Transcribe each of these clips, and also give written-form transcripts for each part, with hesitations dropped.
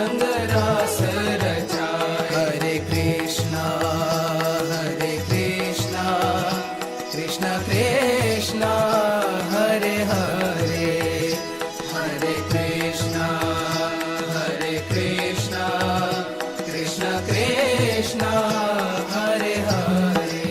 संग रास रचाए। हरे कृष्णा कृष्ण कृष्ण हरे हरे, हरे Krishna Krishna Krishna Hare Hare.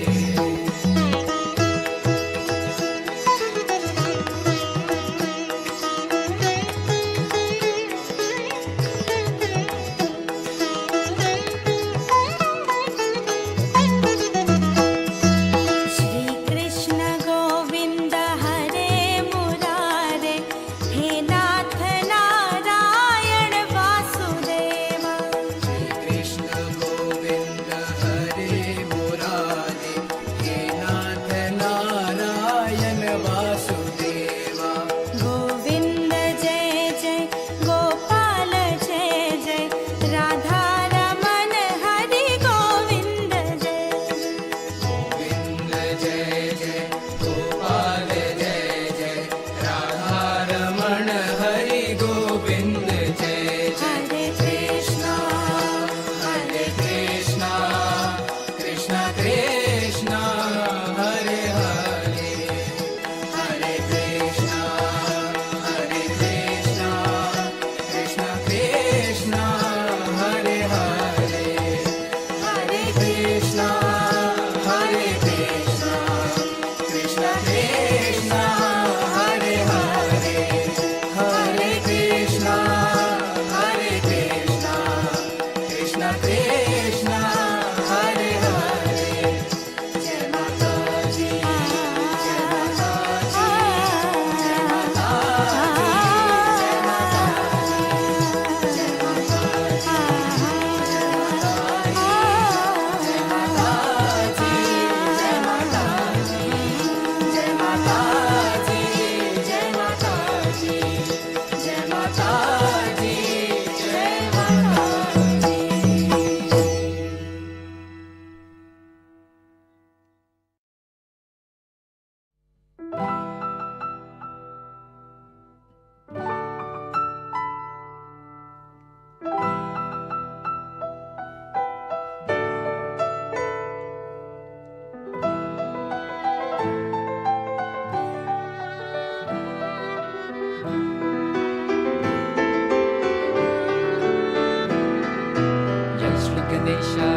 Jai Shri Ganesha,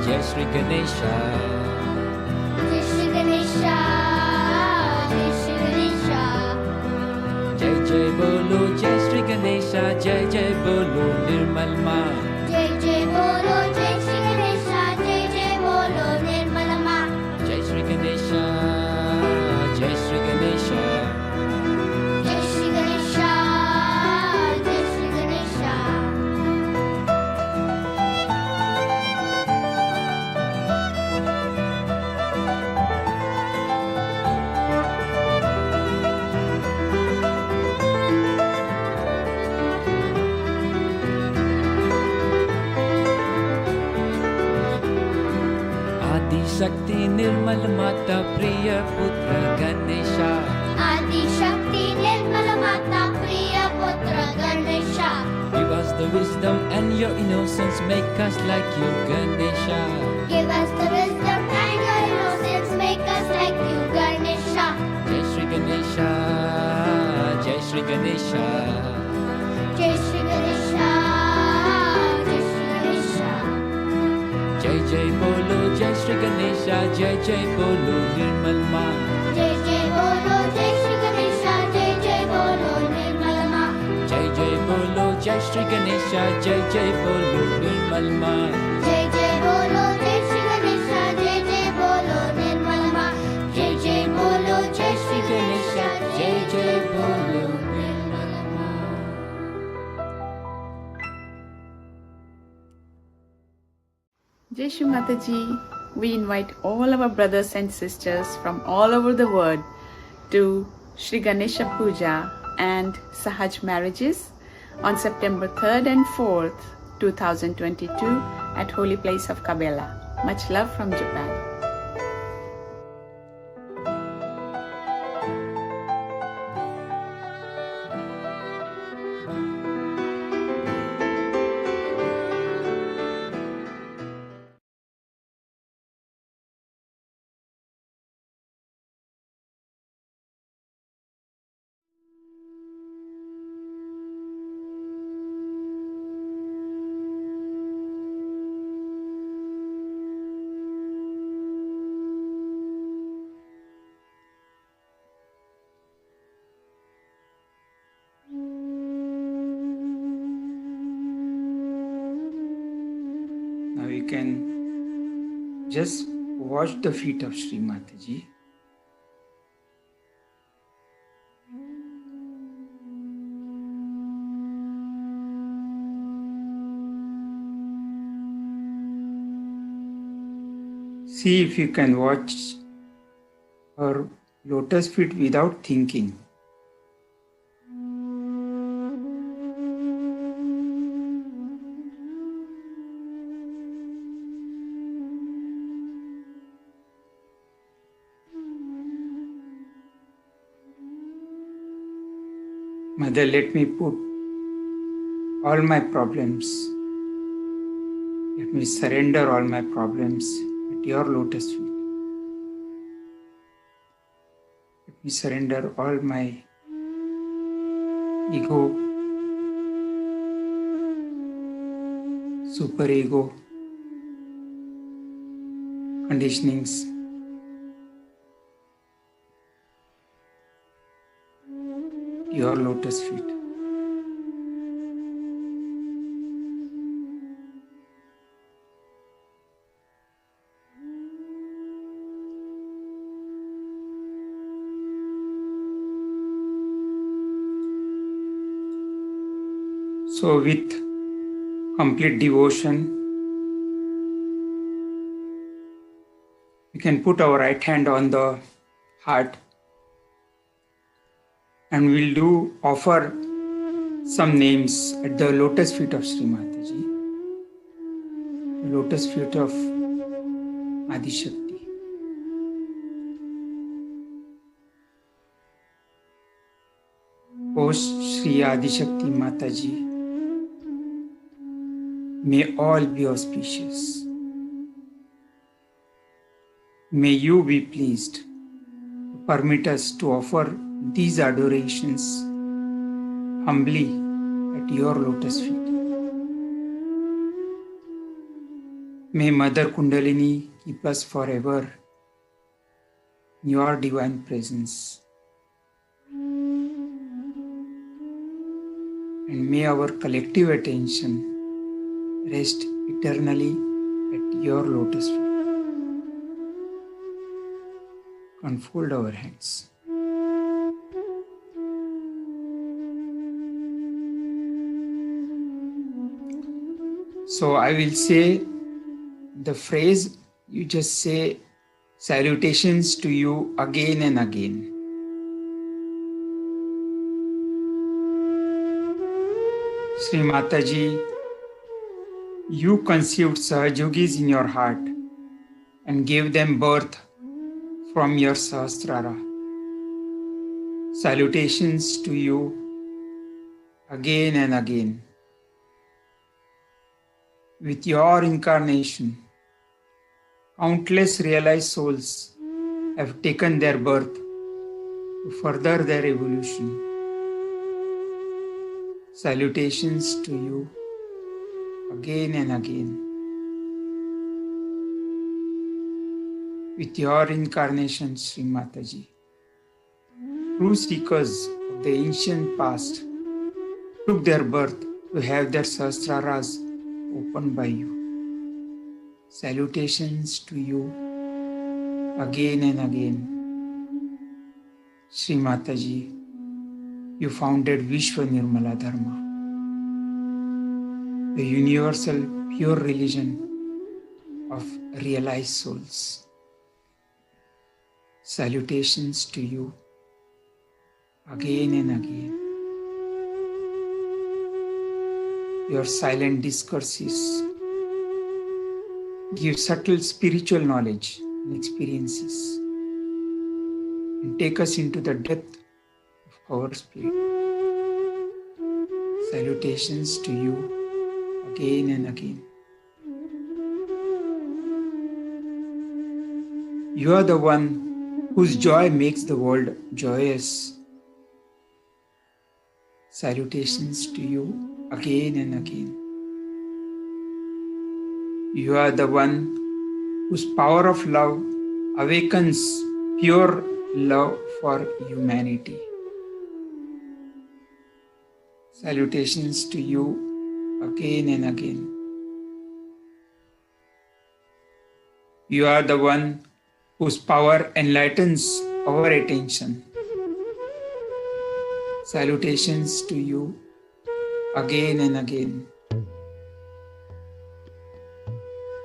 Jai Shri Ganesha, Jai Shri Ganesha. Jai Jai Bolo, Jai Shri Ganesha, Jai Jai Bolo, Nirmal Ma. Jai Jai Bolo, Jai Shri Ganesha, Jai Jai Bolo, Nirmal Ma. Jai Shri Ganesha, Jai Shri Ganesha, Jai Shri Ganesha, Jai Shri Ganesha. Adi Shakti Nirmal Mata Priya Putra Ganesha. Adi Shakti Nirmal Mata Priya Putra Ganesha. Give us the wisdom and your innocence, make us like you, Ganesha. Give us the wisdom and your innocence, make us like you, Ganesha. Jai Shri Ganesha, Jai Shri Ganesha, Jai Shri Ganesha, Jai Shri Ganesha. Jai Jai Bolo, Jai Shri Ganesha, Jai Jai Bolo, Nirmal Ma. Jai Jai Bolo, Jai Shri Ganesha, Jai Jai Bolo, Nirmal Ma. Jai Jai Bolo, Jai Shri Ganesha, Jai Jai Bolo, Nirmal Ma. Jai Jai Bolo, Jai Shri Ganesha, Jai Jai Bolo, Nirmal Ma. Jai Jai Bolo, Jai Shri Ganesha, Jai Jai Bolo, Nirmal Ma. Jai Shri Mataji, we invite all our brothers and sisters from all over the world to Shri Ganesha Puja and Sahaj marriages on September 3rd and 4th, 2022 at Holy Place of Kabela. Much love from Japan. Now you can just watch the feet of Shri Mataji. See if you can watch her lotus feet without thinking. Mother, let me put all my problems, let me surrender all my problems at your lotus feet. Let me surrender all my ego, superego, conditionings. Your lotus feet. So with complete devotion, we can put our right hand on the heart and we'll offer some names at the lotus feet of Sri Mataji, the lotus feet of Adi Shakti. O Sri Adi Shakti Mataji, may all be auspicious. May you be pleased to permit us to offer these adorations humbly at your lotus feet. May Mother Kundalini keep us forever in your divine presence. And may our collective attention rest eternally at your lotus feet. Unfold our hands. So I will say the phrase, you just say salutations to you again and again. Sri Mataji, you conceived Sahajogis in your heart and gave them birth from your Sahasrara. Salutations to you again and again. With your incarnation, countless realized souls have taken their birth to further their evolution. Salutations to you again and again. With your incarnation, Sri Mataji, true seekers of the ancient past took their birth to have their sahasraras opened by you. Salutations to you again and again. Sri Mataji, you founded Vishwa Nirmala Dharma, the universal pure religion of realized souls. Salutations to you again and again. Your silent discourses give subtle spiritual knowledge and experiences and take us into the depth of our spirit. Salutations to you again and again. You are the one whose joy makes the world joyous. Salutations to you again and again. You are the one whose power of love awakens pure love for humanity. Salutations to you again and again. You are the one whose power enlightens our attention. Salutations to you again and again.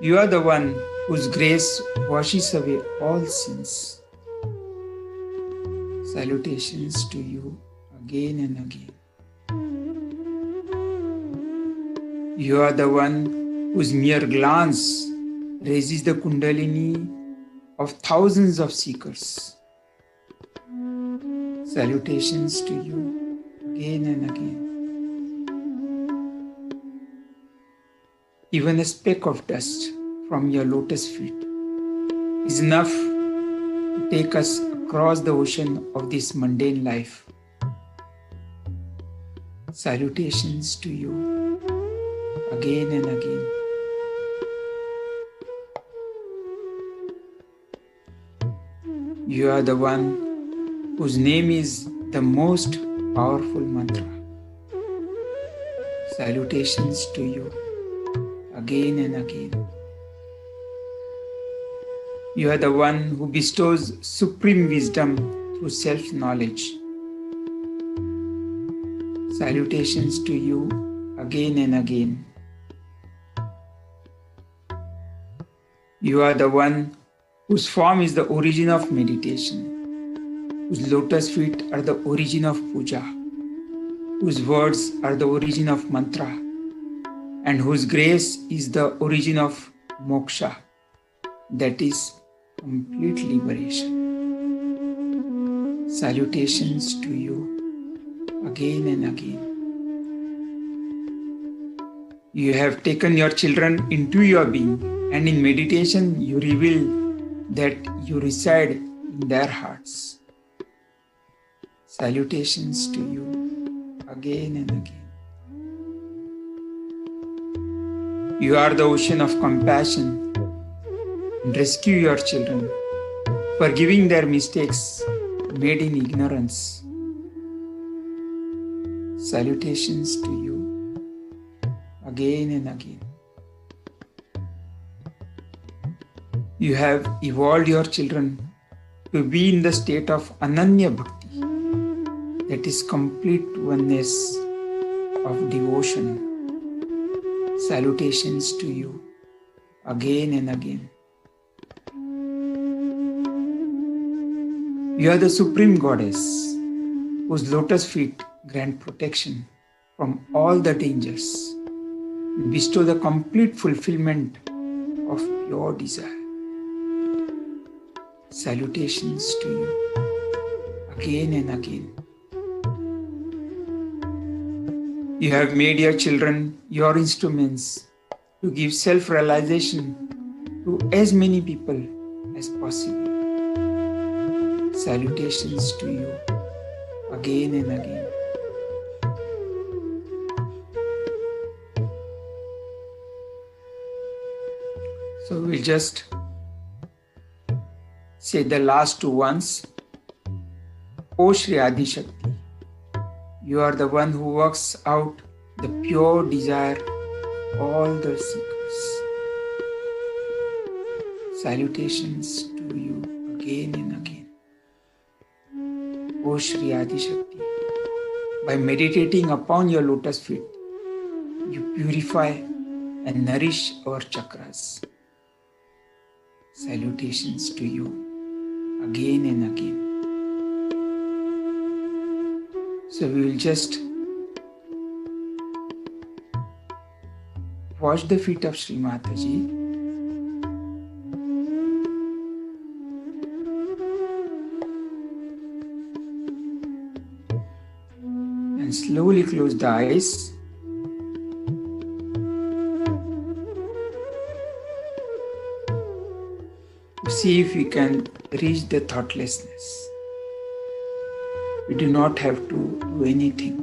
You are the one whose grace washes away all sins. Salutations to you again and again. You are the one whose mere glance raises the kundalini of thousands of seekers. Salutations to you again and again. Even a speck of dust from your lotus feet is enough to take us across the ocean of this mundane life. Salutations to you again and again. You are the one whose name is the most powerful mantra. Salutations to you again and again. You are the one who bestows supreme wisdom through self-knowledge. Salutations to you again and again. You are the one whose form is the origin of meditation, whose lotus feet are the origin of puja, whose words are the origin of mantra, and whose grace is the origin of moksha, that is complete liberation. Salutations to you again and again. You have taken your children into your being, and in meditation you reveal that you reside in their hearts. Salutations to you again and again. You are the ocean of compassion, and rescue your children, forgiving their mistakes made in ignorance. Salutations to you again and again. You have evolved your children to be in the state of Ananya Bhakti, that is complete oneness of devotion. Salutations to you again and again. You are the Supreme Goddess, whose lotus feet grant protection from all the dangers and bestow the complete fulfillment of pure desire. Salutations to you again and again. You have made your children your instruments to give self-realization to as many people as possible. Salutations to you again and again. So we'll just say the last two ones. O Shri Adi Shakti, you are the one who works out the pure desire of all the seekers. Salutations to you again and again. O Shri Adi Shakti, by meditating upon your lotus feet, you purify and nourish our chakras. Salutations to you again and again. So we will just wash the feet of Shri Mataji. And slowly close the eyes. See if we can reach the thoughtlessness. We do not have to do anything.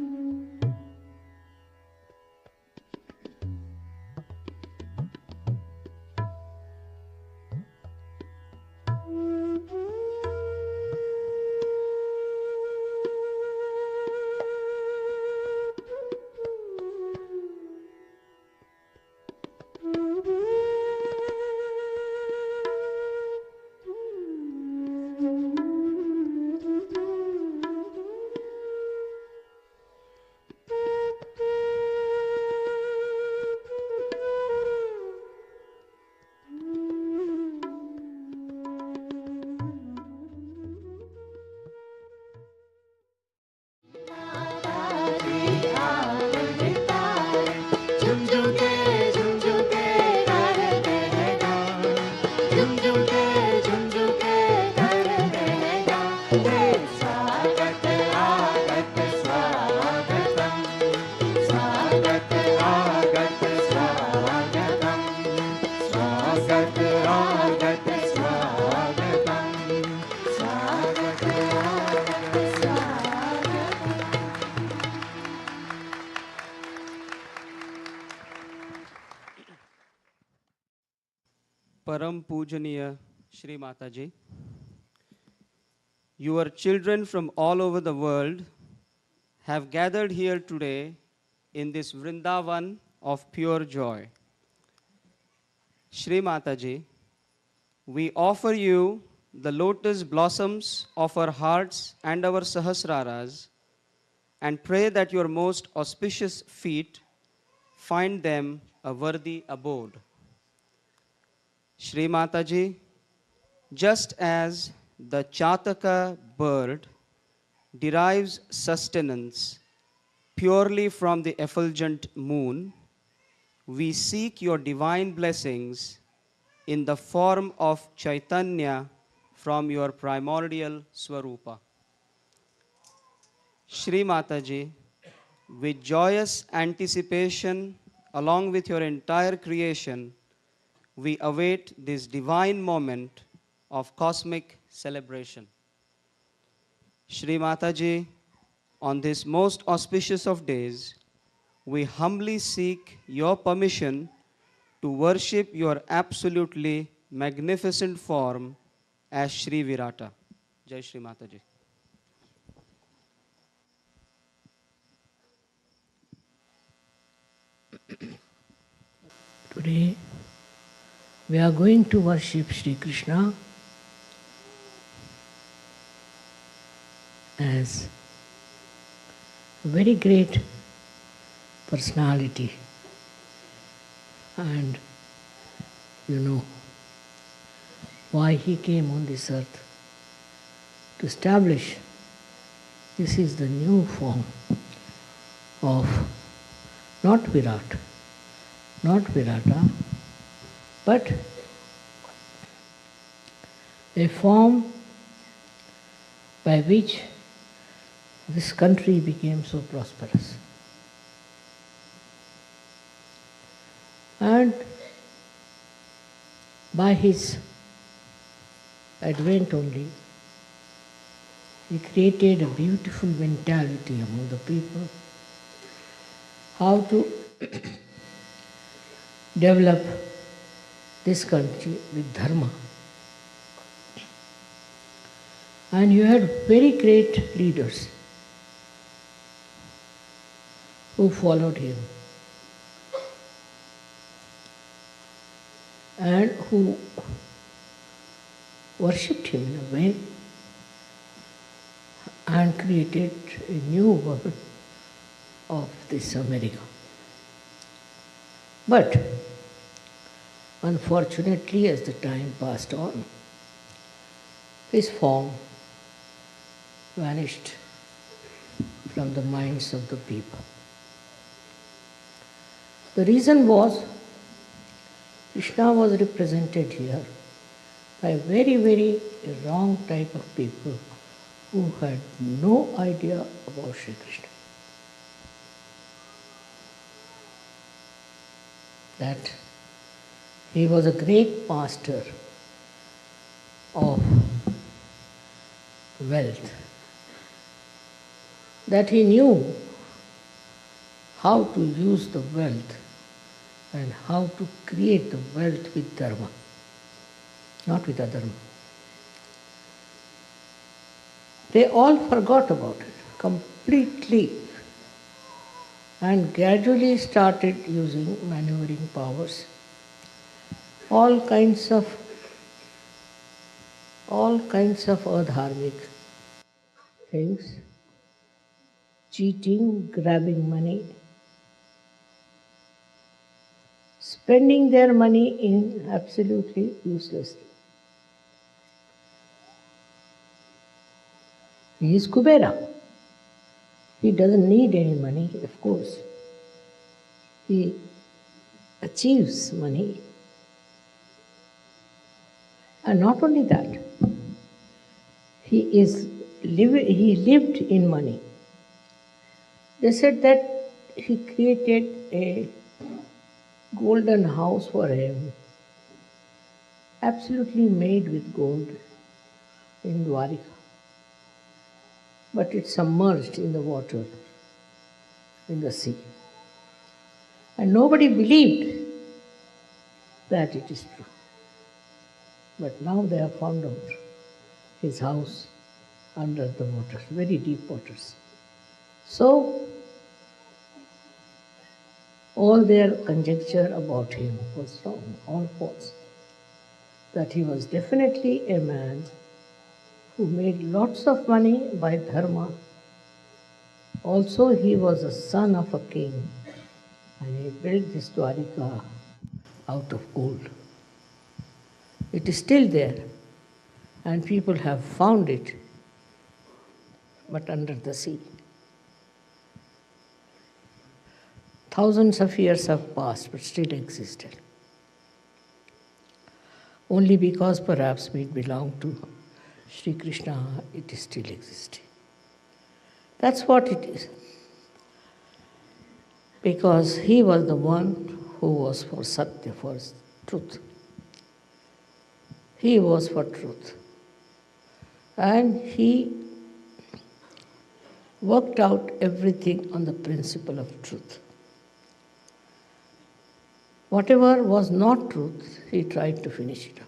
Param Pujaniya Shri Mataji, your children from all over the world have gathered here today in this Vrindavan of pure joy. Shri Mataji, we offer you the lotus blossoms of our hearts and our sahasraras and pray that your most auspicious feet find them a worthy abode. Shri Mataji, just as the Chataka bird derives sustenance purely from the effulgent moon, we seek your divine blessings in the form of Chaitanya from your primordial Swarupa. Shri Mataji, with joyous anticipation, along with your entire creation, we await this divine moment of cosmic celebration. Shri Mataji, on this most auspicious of days, we humbly seek your permission to worship your absolutely magnificent form as Shri Virata. Jai Shri Mataji. Today we are going to worship Shri Krishna as a very great personality, and you know why he came on this earth to establish this is the new form of not Virat, not Virata, but a form by which this country became so prosperous. And by his advent only, he created a beautiful mentality among the people, how to develop this country with dharma. And you had very great leaders who followed him and who worshipped him in a way and created a new world of this America. But unfortunately, as the time passed on, his form vanished from the minds of the people. The reason was Krishna was represented here by a very, very wrong type of people who had no idea about Shri Krishna. That he was a great master of wealth, that he knew how to use the wealth and how to create the wealth with dharma, not with adharma. They all forgot about it completely and gradually started using maneuvering powers, all kinds of adharmic things, cheating, grabbing money, spending their money in absolutely uselessly. He is Kubera. He doesn't need any money, of course. He achieves money. And not only that, he lived in money. They said that he created a golden house for him, absolutely made with gold in Dwarika. But it's submerged in the water, in the sea. And nobody believed that it is true. But now they have found out his house under the waters, very deep waters. So, all their conjecture about him was wrong, all false. That he was definitely a man who made lots of money by dharma. Also, he was a son of a king, and he built this Dwarika out of gold. It is still there, and people have found it, but under the sea. Thousands of years have passed, but still existed. Only because perhaps we belong to Shri Krishna, it is still existing. That's what it is. Because he was the one who was for Satya, for truth. He was for truth. And he worked out everything on the principle of truth. Whatever was not truth, he tried to finish it up.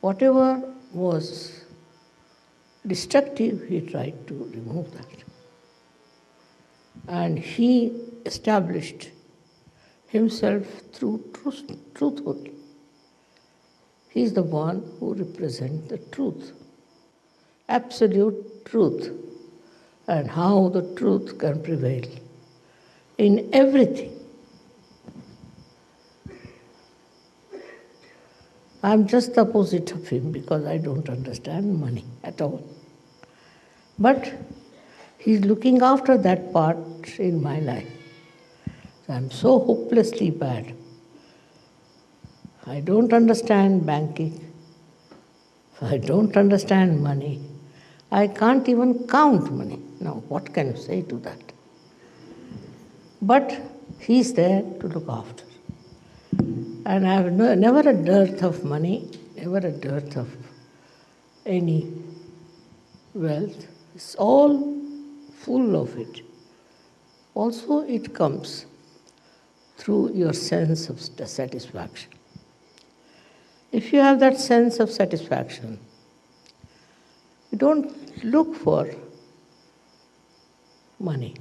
Whatever was destructive, he tried to remove that. And he established himself through truth only. He is the one who represents the truth, absolute truth, and how the truth can prevail in everything. I'm just the opposite of him because I don't understand money at all. But he's looking after that part in my life. I'm so hopelessly bad. I don't understand banking. I don't understand money. I can't even count money. Now, what can you say to that? But he's there to look after. And I have never a dearth of money, never a dearth of any wealth. It's all full of it. Also, it comes through your sense of satisfaction. If you have that sense of satisfaction, you don't look for money.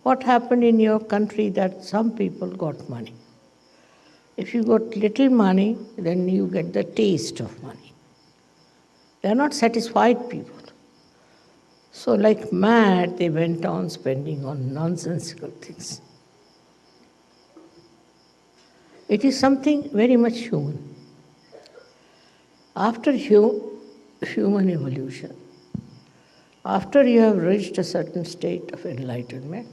What happened in your country that some people got money? If you got little money, then you get the taste of money. They are not satisfied people. So like mad, they went on spending on nonsensical things. It is something very much human. After human evolution, after you have reached a certain state of enlightenment,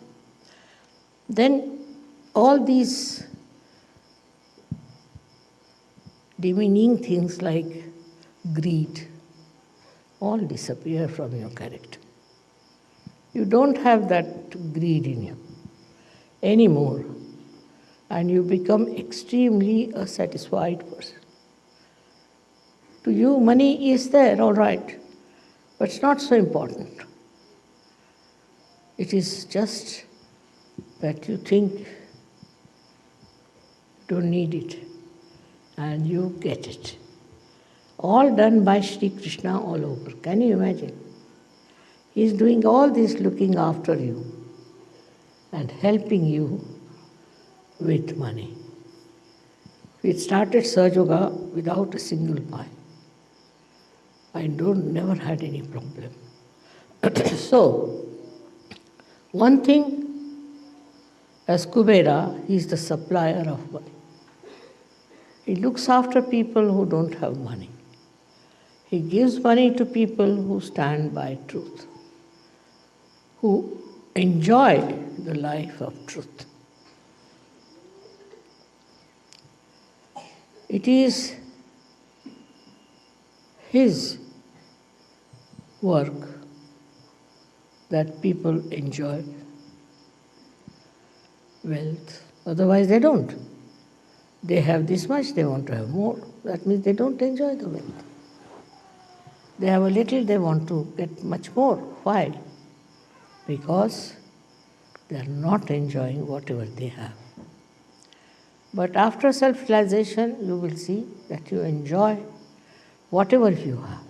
then all these demeaning things like greed all disappear from your character. You don't have that greed in you anymore, and you become extremely a satisfied person. To you, money is there, all right, but it's not so important. It is just that you think you don't need it, and you get it. All done by Shri Krishna all over. Can you imagine? He is doing all this, looking after you and helping you with money. We started Sahajoga without a single pie. I never had any problem. So, one thing, as Kubera, he is the supplier of money. He looks after people who don't have money. He gives money to people who stand by truth, who enjoy the life of truth. It is his work that people enjoy wealth. Otherwise they don't. They have this much, they want to have more. That means they don't enjoy the wealth. They have a little, they want to get much more. Why? Because they are not enjoying whatever they have. But after self-realization, you will see that you enjoy whatever you have.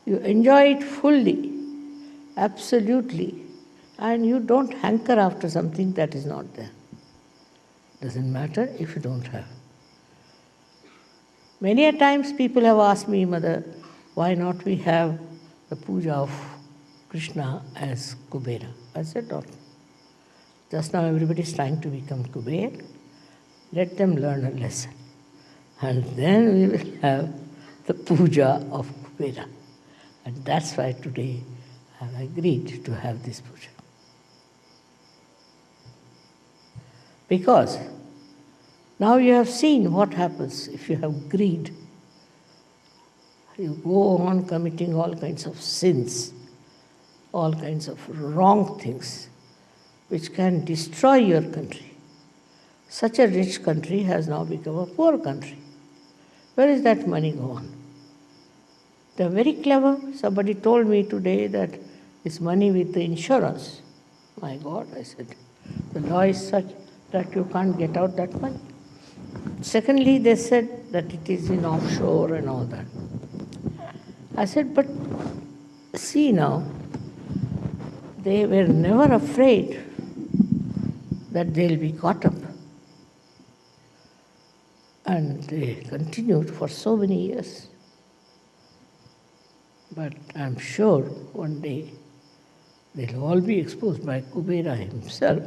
You enjoy it fully, absolutely, and you don't hanker after something that is not there. Doesn't matter if you don't have. Many a times people have asked me, Mother, why not we have the puja of Krishna as Kubera? I said, no. Just now everybody is trying to become Kuber. Let them learn a lesson. And then we will have the puja of Kubera. And that's why today I have agreed to have this puja. Because now you have seen what happens if you have greed. You go on committing all kinds of sins, all kinds of wrong things, which can destroy your country. Such a rich country has now become a poor country. Where is that money gone? They are very clever. Somebody told me today that it's money with the insurance. My God, I said, the law is such that you can't get out that money. Secondly, they said that it is in offshore and all that. I said, but see now, they were never afraid that they'll be caught up. And they continued for so many years. But I'm sure one day they'll all be exposed by Kubera himself.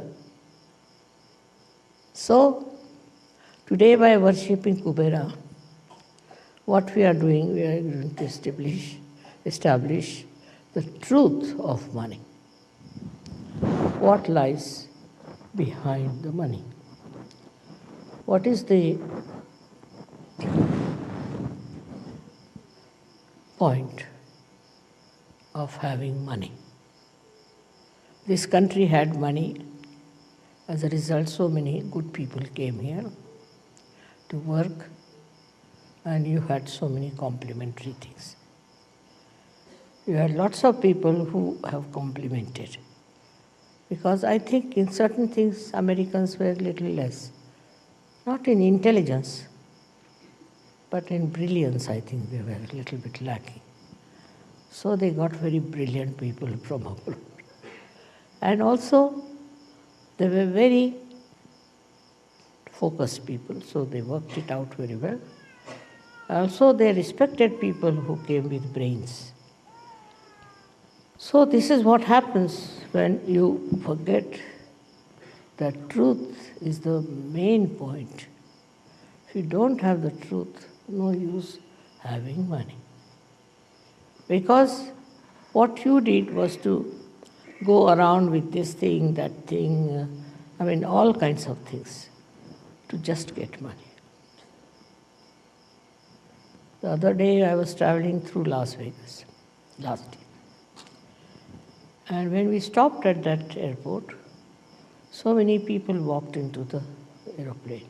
So, today by worshipping Kubera, what we are doing, we are going to establish the truth of money. What lies behind the money? What is the point of having money? This country had money. As a result, so many good people came here to work, and you had so many complementary things. You had lots of people who have complimented. Because I think in certain things Americans were a little less. Not in intelligence, but in brilliance I think they were a little bit lacking. So they got very brilliant people from abroad. And also they were very focused people, so they worked it out very well. Also they respected people who came with brains. So this is what happens when you forget that truth is the main point. If you don't have the truth, no use having money. Because what you did was to go around with this thing, that thing, all kinds of things, to just get money. The other day I was traveling through Las Vegas, last year. And when we stopped at that airport, so many people walked into the aeroplane.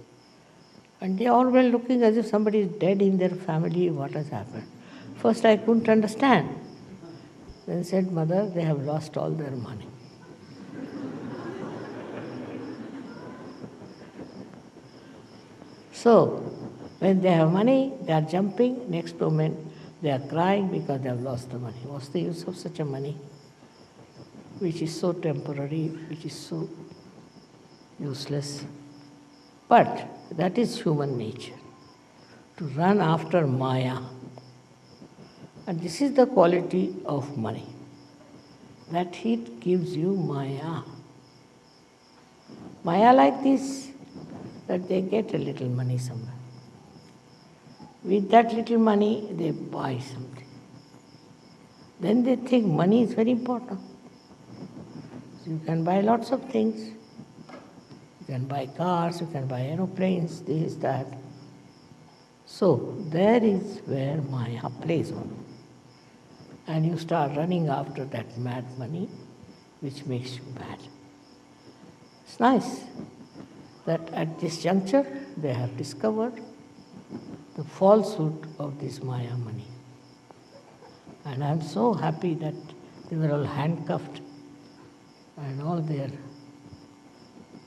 And they all were looking as if somebody is dead in their family, what has happened. First I couldn't understand. Then said, Mother, they have lost all their money. So, when they have money, they are jumping. Next moment, they are crying because they have lost the money. What's the use of such a money, which is so temporary, which is so useless? But that is human nature, to run after Maya. And this is the quality of money, that it gives you Maya. Maya like this, that they get a little money somewhere. With that little money, they buy something. Then they think money is very important. So you can buy lots of things. You can buy cars, you can buy aeroplanes, this, that. So there is where Maya plays on. And you start running after that mad money, which makes you mad. It's nice that at this juncture they have discovered the falsehood of this Maya money. And I'm so happy that they were all handcuffed and all their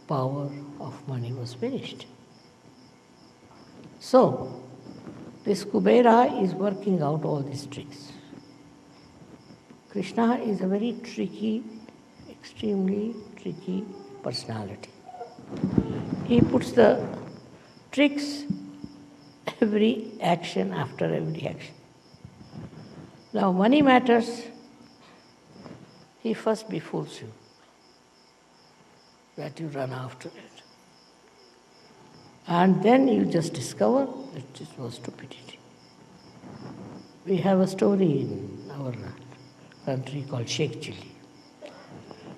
power of money was finished. So, this Kubera is working out all these tricks. Krishna is a very tricky, extremely tricky personality. He puts the tricks every action after every action. Now, money matters, he first befools you that you run after it. And then you just discover that it was stupidity. We have a story in our country called Sheikh Chili.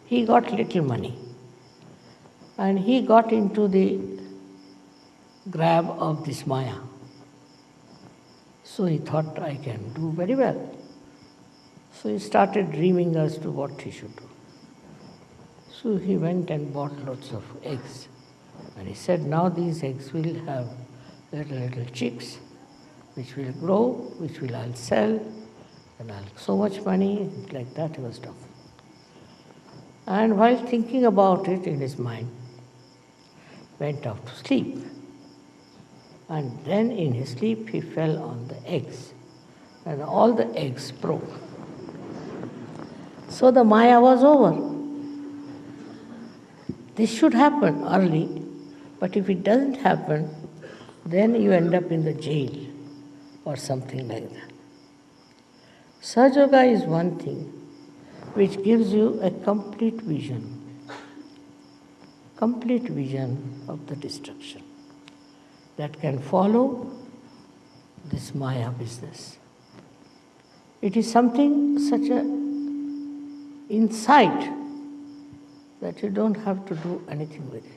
He got little money and he got into the grab of this Maya. So he thought, I can do very well. So he started dreaming as to what he should do. So he went and bought lots of eggs. And he said, now these eggs will have little chicks, which will grow, which will I'll sell, and I'll so much money, like that he was talking. And while thinking about it in his mind, went off to sleep. And then in his sleep he fell on the eggs, and all the eggs broke. So the Maya was over. This should happen early, but if it doesn't happen, then you end up in the jail or something like that. Sahaja Yoga is one thing which gives you a complete vision of the destruction that can follow this Maya business. It is something such a insight that you don't have to do anything with it.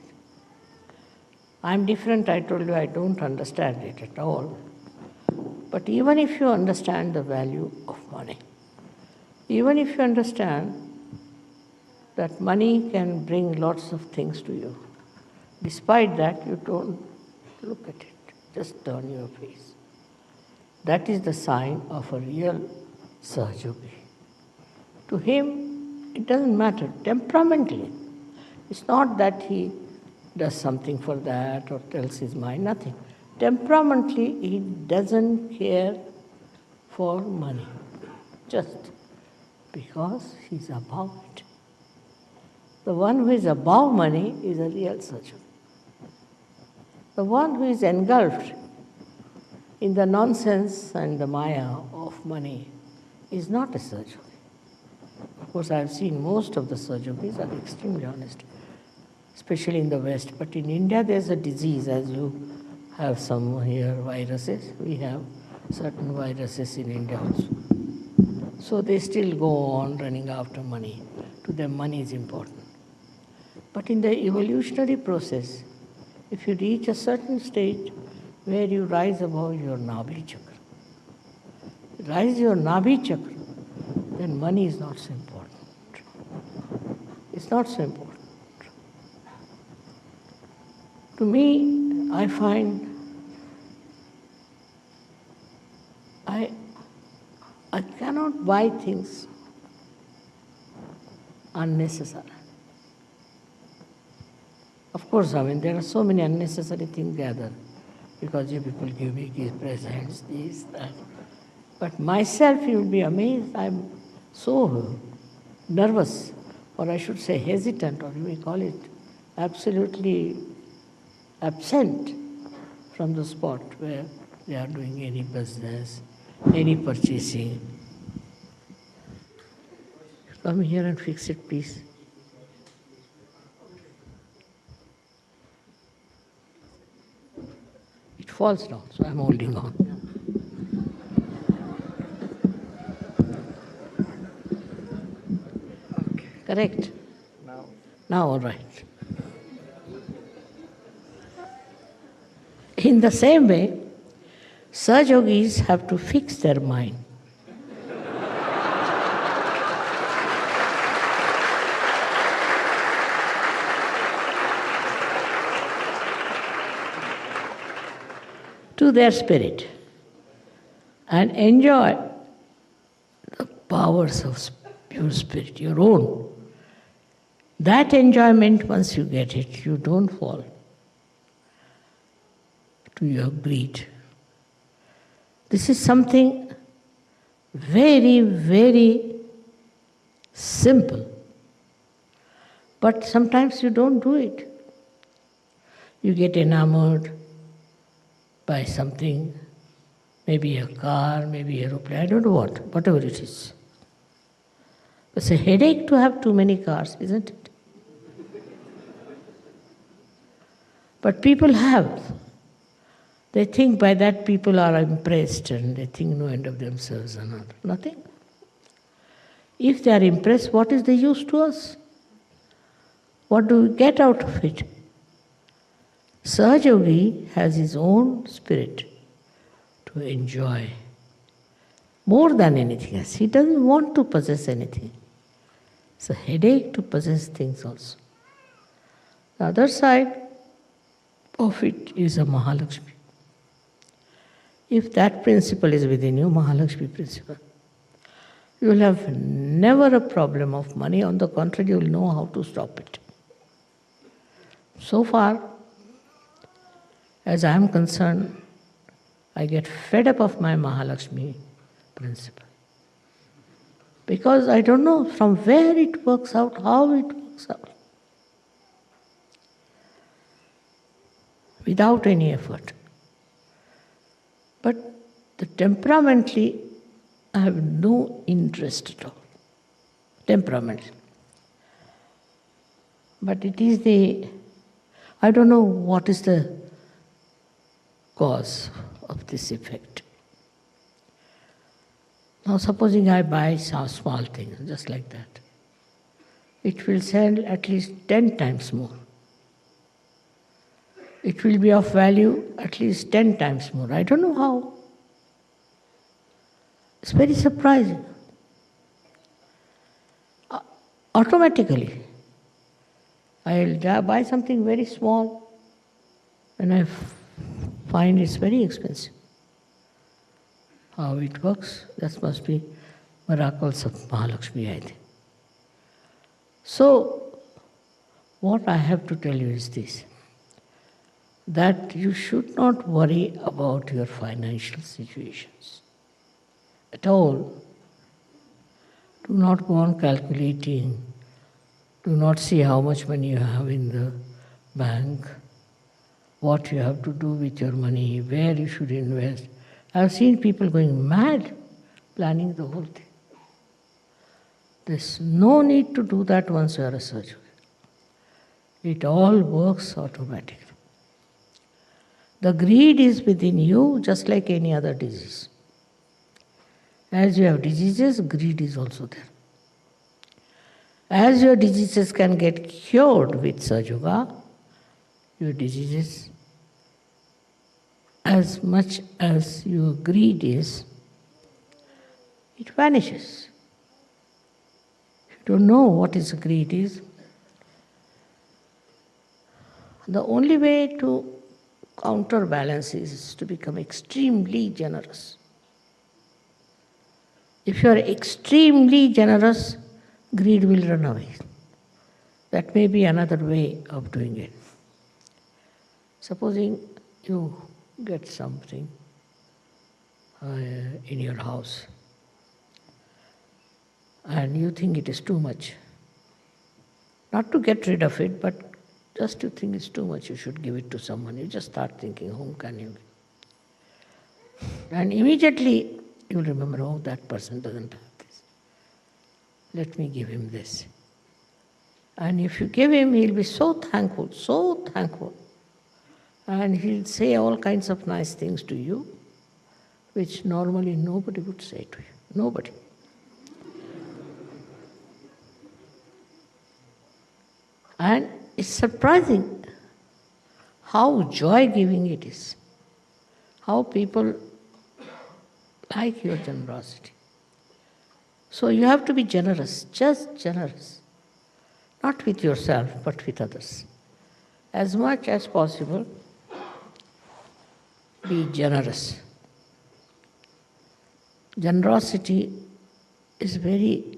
I'm different, I told you, I don't understand it at all. But even if you understand the value of money, even if you understand that money can bring lots of things to you, despite that you don't look at it, just turn your face. That is the sign of a real Sahajogi. To him, it doesn't matter, temperamentally. It's not that he does something for that or tells his mind, nothing. Temperamentally, he doesn't care for money, just because he's above it. The one who is above money is a real Sahajogi. The one who is engulfed in the nonsense and the Maya of money is not a Sahajogi. Of course, I have seen most of the Sahajogis are extremely honest, especially in the West. But in India, there's a disease, as you have some here viruses. We have certain viruses in India also. So they still go on running after money. To them, money is important. But in the evolutionary process, if you reach a certain state where you rise above your Nabhi chakra, rise your Nabhi chakra, then money is not so important. It's not so important. To me, I find I cannot buy things unnecessary. Of course, there are so many unnecessary things gathered because you people give me presents, this, that. But myself, you will be amazed, I'm so nervous, or I should say hesitant, or you may call it absolutely absent from the spot where they are doing any business, any purchasing. Come here and fix it, please. It falls down, so I'm holding on. Okay. Correct? Now all right. In the same way, Sahajogis have to fix their mind. To their spirit and enjoy the powers of pure spirit, your own. That enjoyment, once you get it, you don't fall to your greed. This is something very, very simple. But sometimes you don't do it. You get enamored by something, maybe a car, maybe an aeroplane, I don't know what, whatever it is. It's a headache to have too many cars, isn't it? But people have. They think by that people are impressed and they think no end of themselves or not. Nothing. If they are impressed, what is the use to us? What do we get out of it? Sahaja-yogi has his own spirit to enjoy more than anything else. He doesn't want to possess anything. It's a headache to possess things also. The other side of it is a Mahalakshmi. If that principle is within you, Mahalakshmi principle, you will have never a problem of money. On the contrary, you will know how to stop it. So far, as I am concerned, I get fed up of my Mahalakshmi principle. Because I don't know from where it works out, how it works out. Without any effort. But temperamentally, I have no interest at all. Temperamentally. But it is I don't know what is the cause of this effect. Now supposing I buy some small things, just like that. It will sell at least 10 times more. It will be of value at least 10 times more. I don't know how. It's very surprising. Automatically, I'll buy something very small and I find it's very expensive. How it works, that must be miracles of Mahalakshmi, I think. So, what I have to tell you is this, that you should not worry about your financial situations at all. Do not go on calculating. Do not see how much money you have in the bank, what you have to do with your money, where you should invest. I have seen people going mad planning the whole thing. There's no need to do that once you are a surgeon. It all works automatically. The greed is within you just like any other disease. As you have diseases, greed is also there. As your diseases can get cured with Sahaja Yoga, your diseases, as much as your greed is, it vanishes. If you don't know what is greed is, the only way to counterbalance is to become extremely generous. If you are extremely generous, greed will run away. That may be another way of doing it. Supposing you get something in your house and you think it is too much. Not to get rid of it, but just to think it's too much, you should give it to someone. You just start thinking, whom can you give? And immediately you'll remember, oh, that person doesn't have this. Let me give him this. And if you give him, he'll be so thankful. And he'll say all kinds of nice things to you, which normally nobody would say to you. Nobody. And it's surprising how joy-giving it is. How people like your generosity. So you have to be generous, just generous. Not with yourself, but with others. As much as possible, be generous. Generosity is very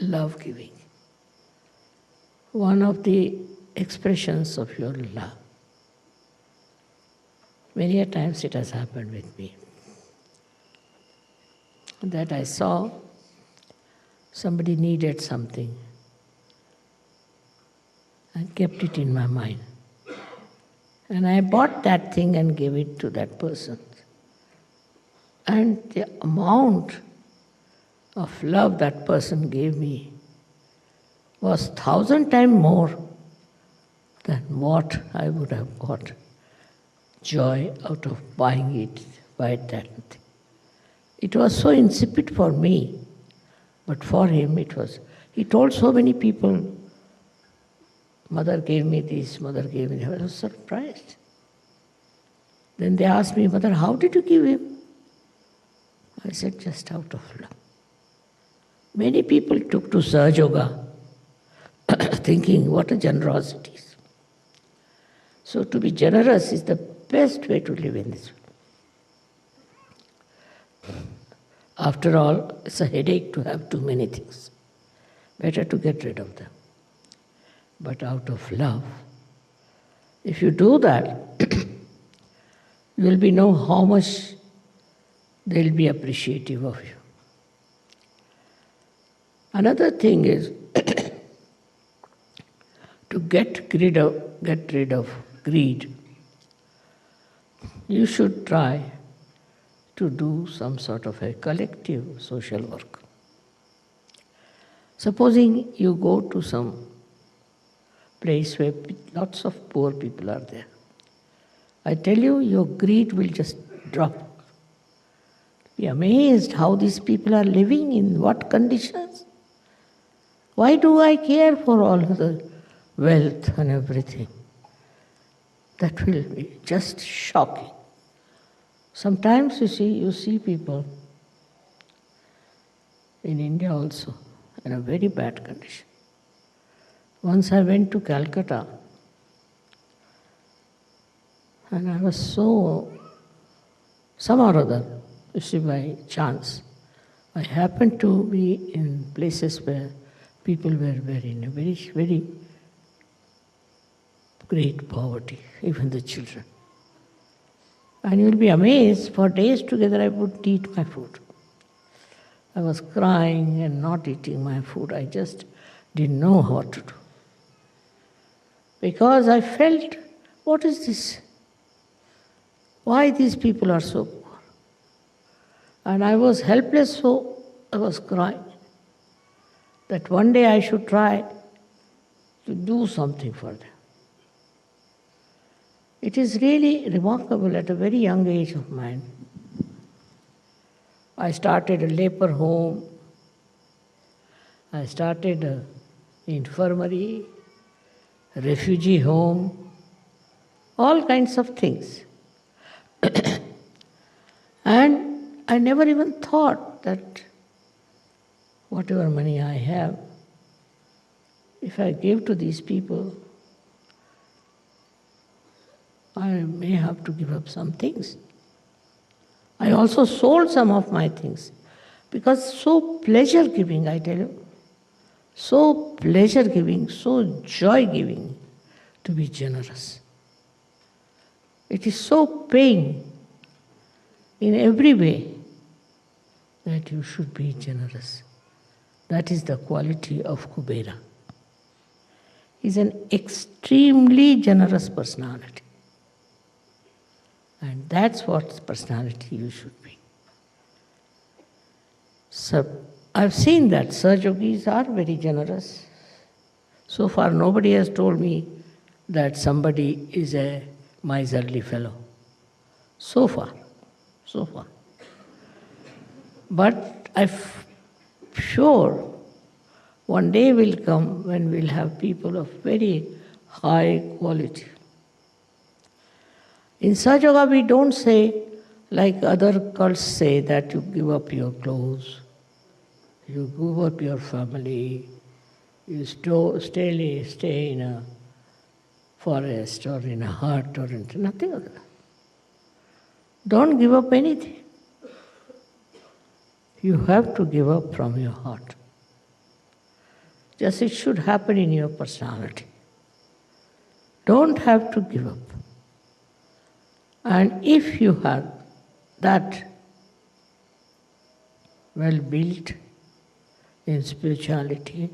love-giving. one of the expressions of your love. Many a times it has happened with me that I saw somebody needed something and kept it in my mind. And I bought that thing and gave it to that person. And the amount of love that person gave me was 1,000 times more than what I would have got joy out of buying that thing. It was so insipid for me, but for him it was. He told so many people, mother gave me this, mother gave me that. I was surprised. Then they asked me, Mother, how did you give him? I said, just out of love. Many people took to Sahaja Yoga thinking what a generosity is. So to be generous is the best way to live in this world. After all, it's a headache to have too many things. Better to get rid of them. But out of love, if you do that, you will know how much they will be appreciative of you. Another thing is to get rid of greed. You should try to do some sort of a collective social work. Supposing you go to some place where lots of poor people are there. I tell you, your greed will just drop. Be amazed how these people are living, in what conditions. Why do I care for all the wealth and everything? That will be just shocking. Sometimes you see people in India also in a very bad condition. Once I went to Calcutta and I was somehow or other, you see, by chance, I happened to be in places where people were in a very, very great poverty, even the children. And you'll be amazed, for days together I wouldn't eat my food. I was crying and not eating my food. I just didn't know what to do. Because I felt, what is this? Why these people are so poor? And I was helpless, so I was crying. That one day I should try to do something for them. It is really remarkable at a very young age of mine. I started a leper home. I started an infirmary, a refugee home, all kinds of things. And I never even thought that whatever money I have, if I give to these people, I may have to give up some things. I also sold some of my things because so pleasure-giving, I tell you, so pleasure-giving, so joy-giving to be generous. It is so paying in every way that you should be generous. That is the quality of Kubera. He is an extremely generous personality. And that's what personality you should be. So I've seen that Sahaja Yogis are very generous. So far nobody has told me that somebody is a miserly fellow. So far. But I'm sure one day will come when we'll have people of very high quality. In Sahaja Yoga, we don't say, like other cults say, that you give up your clothes, you give up your family, you stay in a forest or in a hut or in nothing of that. Don't give up anything. You have to give up from your heart. Just it should happen in your personality. Don't have to give up. And if you have that well built in spirituality,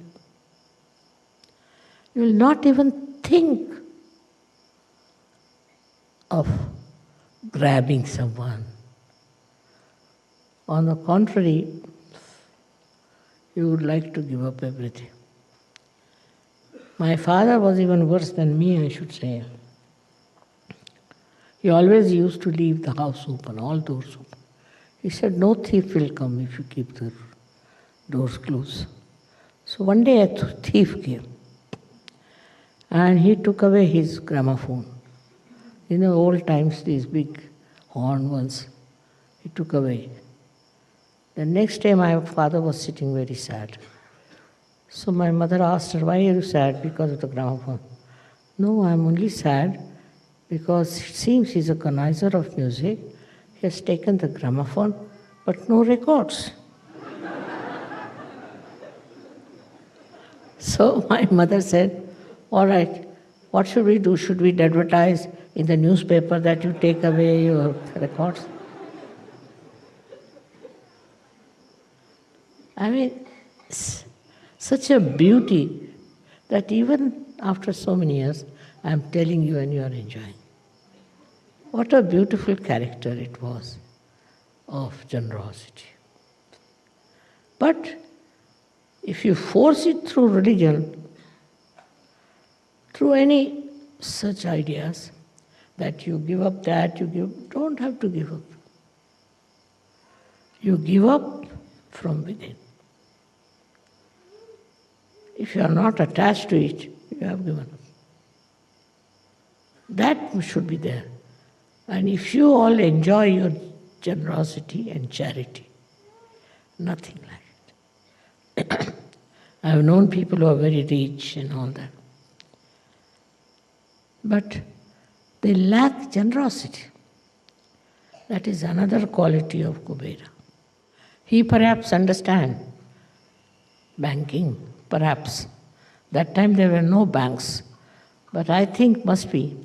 you will not even think of grabbing someone. On the contrary, you would like to give up everything. My father was even worse than me, I should say. He always used to leave the house open, all doors open. He said, no thief will come if you keep the doors closed. So one day a thief came and he took away his gramophone. In the old times, these big horn ones, he took away. The next day my father was sitting very sad. So my mother asked her, why are you sad? Because of the gramophone. No, I'm only sad because it seems he's a connoisseur of music. He has taken the gramophone, but no records. So my mother said, all right, what should we do? Should we advertise in the newspaper that you take away your records? I mean, such a beauty that even after so many years, I'm telling you and you are enjoying. What a beautiful character it was of generosity. But if you force it through religion, through any such ideas, that you give up that, don't have to give up. You give up from within. If you are not attached to it, you have given up. That should be there. And if you all enjoy your generosity and charity, nothing like it. I have known people who are very rich and all that. But they lack generosity. That is another quality of Kubera. He perhaps understands banking, perhaps. That time there were no banks. But I think must be,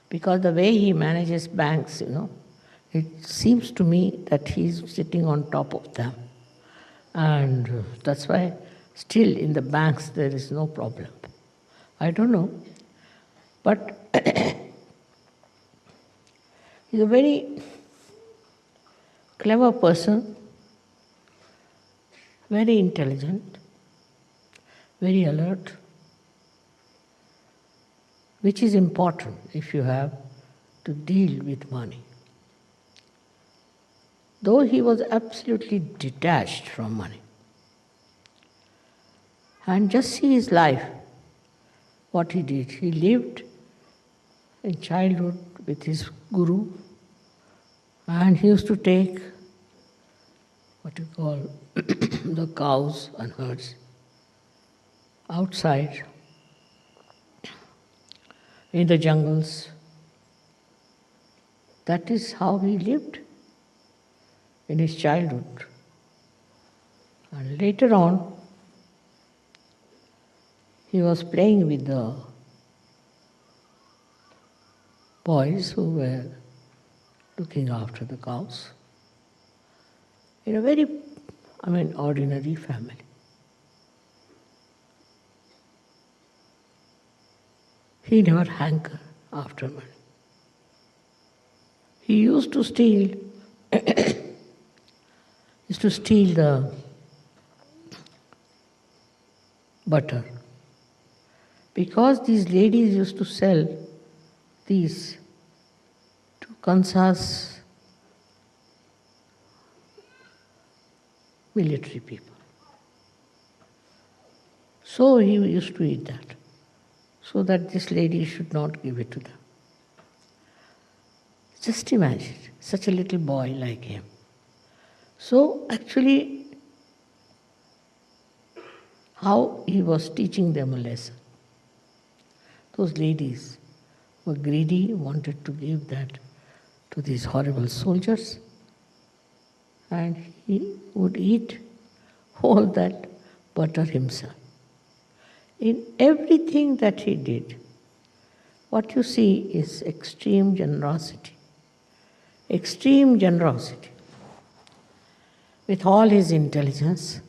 because the way he manages banks, it seems to me that he's sitting on top of them. And that's why still in the banks there is no problem. I don't know. But he's a very clever person, very intelligent, very alert, which is important if you have to deal with money. Though he was absolutely detached from money. And just see his life, what he did. He lived in childhood with his guru, and he used to take what you call the cows and herds outside in the jungles. That is how he lived in his childhood. And later on, he was playing with the boys who were looking after the cows in a very, ordinary family. He never hankered after money. He used to steal the butter. Because these ladies used to sell these to Kansas military people. So he used to eat that, so that this lady should not give it to them. Just imagine, such a little boy like him. So actually, how he was teaching them a lesson. Those ladies were greedy, wanted to give that to these horrible soldiers, and he would eat all that butter himself. In everything that he did, what you see is extreme generosity. Extreme generosity. With all his intelligence,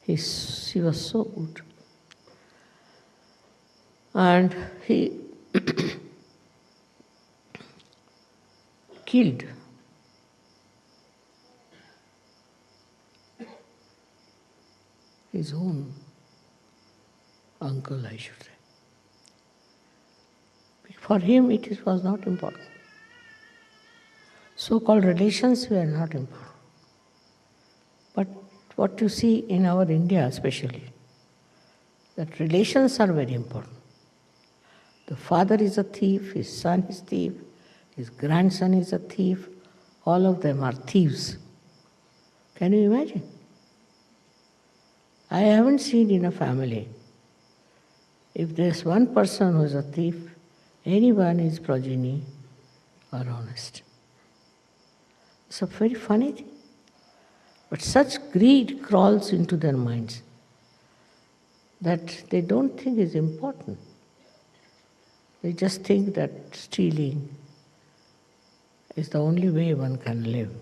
he was so good. And he killed his own uncle, I should say. For him, it was not important. So-called relations were not important. But what you see in our India especially, that relations are very important. The father is a thief, his son is a thief, his grandson is a thief, all of them are thieves. Can you imagine? I haven't seen in a family, if there's one person who is a thief, anyone is progeny or honest. It's a very funny thing. But such greed crawls into their minds that they don't think is important. They just think that stealing is the only way one can live.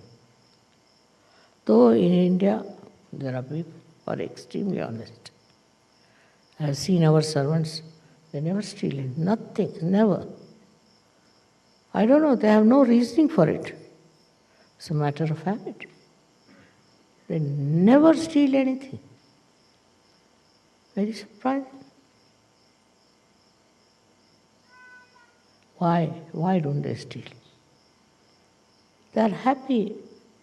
Though in India, there are people who are extremely honest. I have seen our servants, they never steal nothing, never. I don't know, they have no reasoning for it. It's a matter of habit. They never steal anything. Very surprising. Why? Why don't they steal? They are happy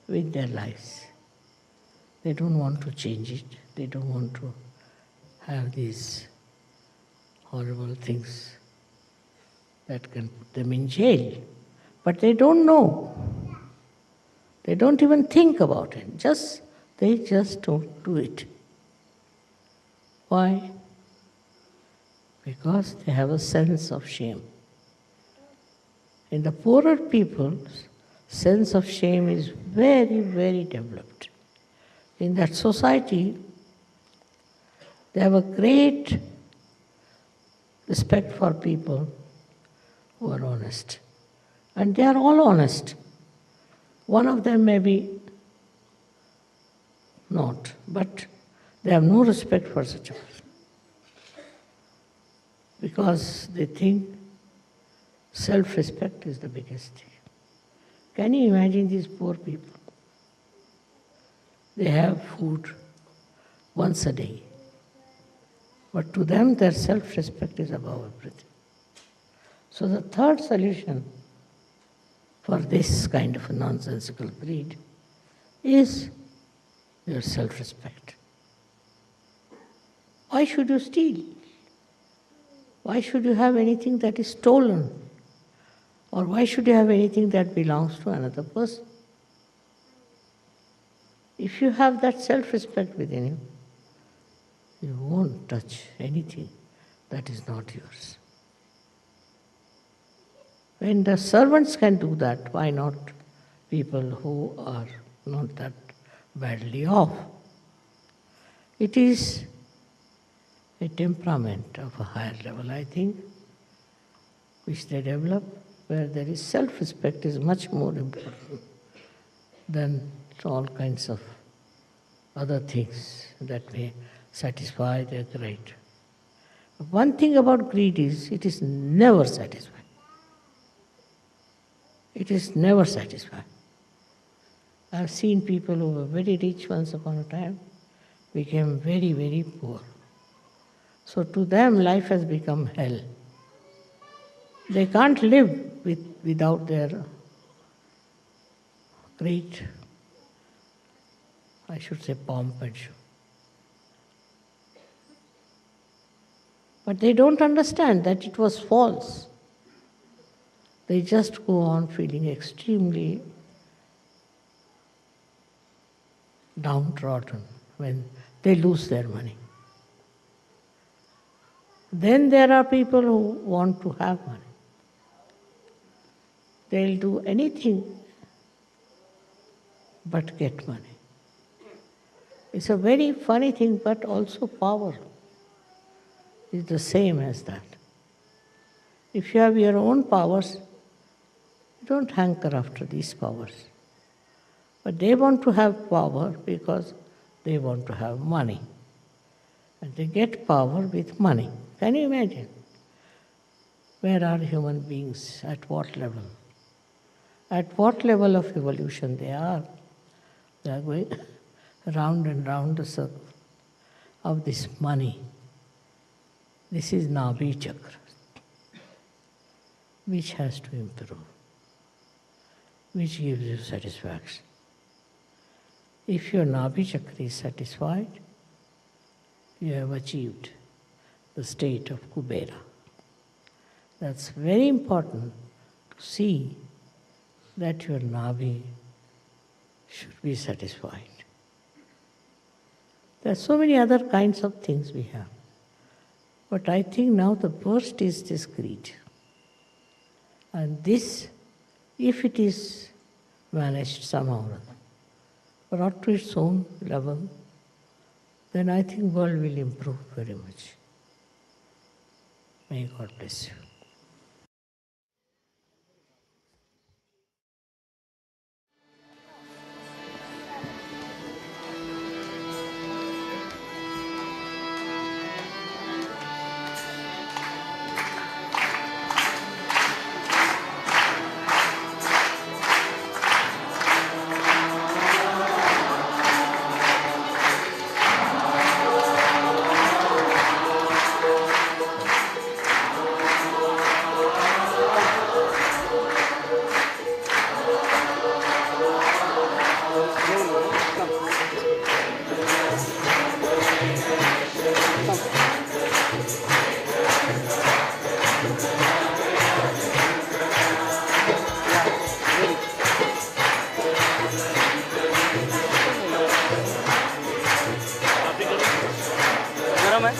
with their lives. They don't want to change it. They don't want to have these horrible things that can put them in jail. But they don't know. They don't even think about it. They just don't do it. Why? Because they have a sense of shame. In the poorer people, sense of shame is very, very developed. In that society, they have a great respect for people who are honest. And they are all honest. One of them may be not, but they have no respect for such a person. Because they think self-respect is the biggest thing. Can you imagine these poor people? They have food once a day. But to them, their self-respect is above everything. So the third solution for this kind of a nonsensical greed is your self-respect. Why should you steal? Why should you have anything that is stolen? Or why should you have anything that belongs to another person? If you have that self-respect within you, you won't touch anything that is not yours. When the servants can do that, why not people who are not that badly off? It is a temperament of a higher level, I think, which they develop, where there is self-respect is much more important than all kinds of other things that may satisfy their greed. One thing about greed is it is never satisfied. It is never satisfied. I have seen people who were very rich once upon a time became very, very poor. So to them life has become hell. They can't live without their great, I should say, pomp and show. But they don't understand that it was false. They just go on feeling extremely downtrodden when they lose their money. Then there are people who want to have money. They'll do anything but get money. It's a very funny thing, but also powerful. is the same as that. If you have your own powers, you don't hanker after these powers. But they want to have power because they want to have money. And they get power with money. Can you imagine? Where are human beings? At what level? At what level of evolution they are? They are going round and round the circle of this money. This is Nabhi Chakra, which has to improve, which gives you satisfaction. If your Nabhi Chakra is satisfied, you have achieved the state of Kubera. That's very important to see that your Nabhi should be satisfied. There are so many other kinds of things we have. But I think now the worst is this greed. And this, if it is managed somehow or other, brought to its own level, then I think world will improve very much. May God bless you. गरम है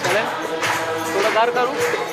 चले थोड़ा गार करूँ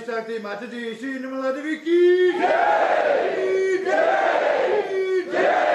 Shakti Mataji Shri Mataji ki jai, jai, jai.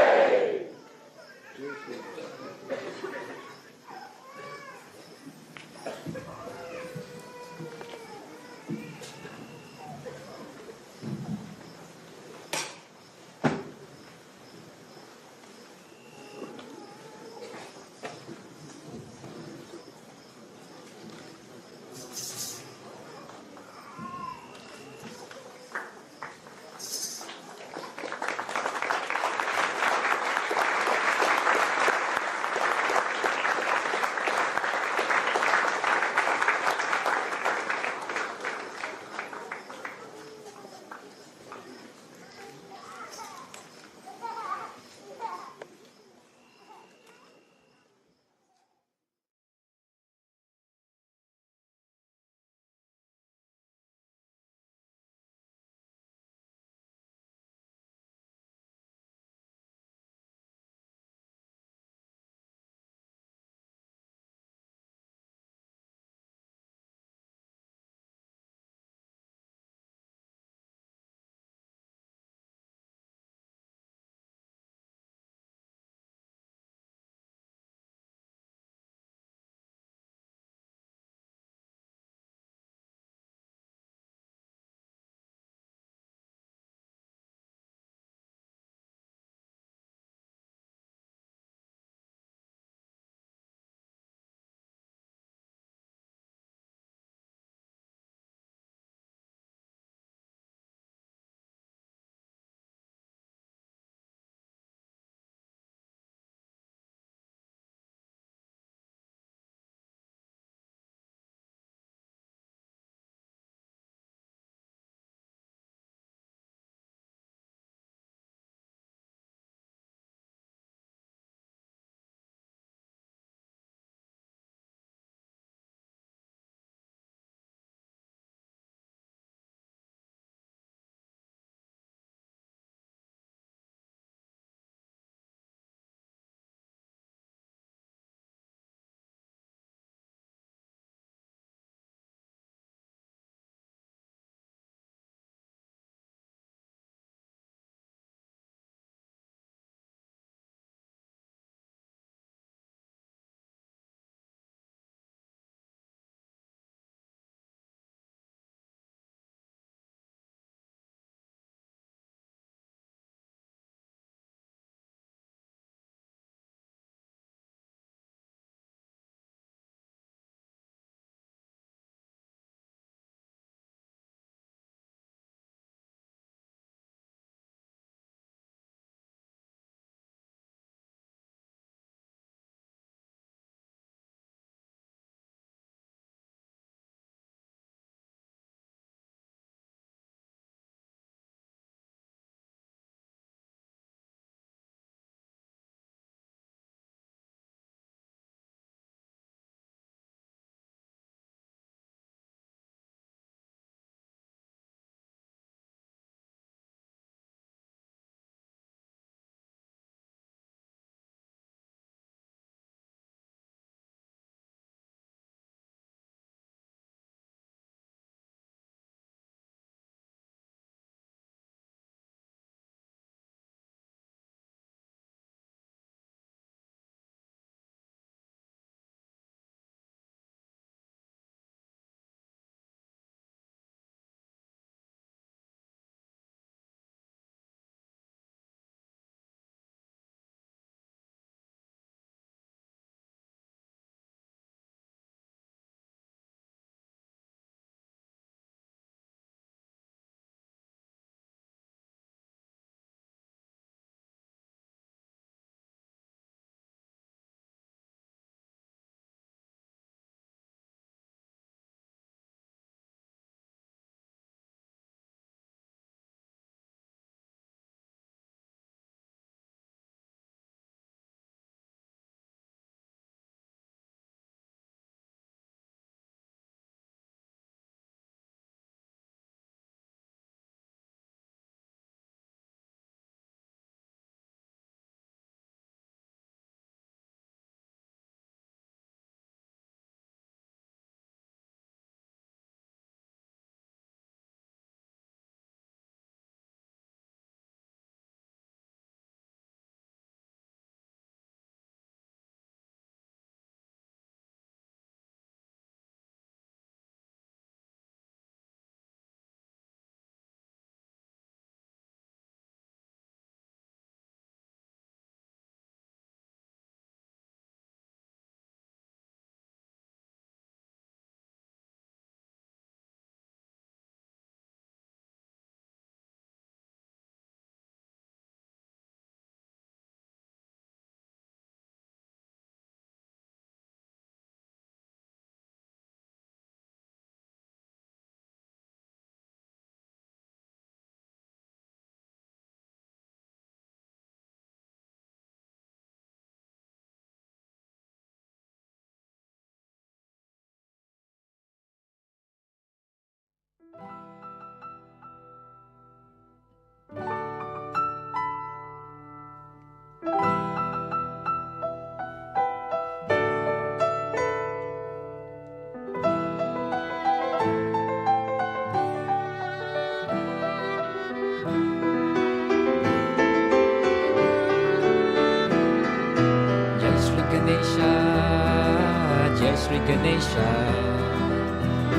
Ganesha.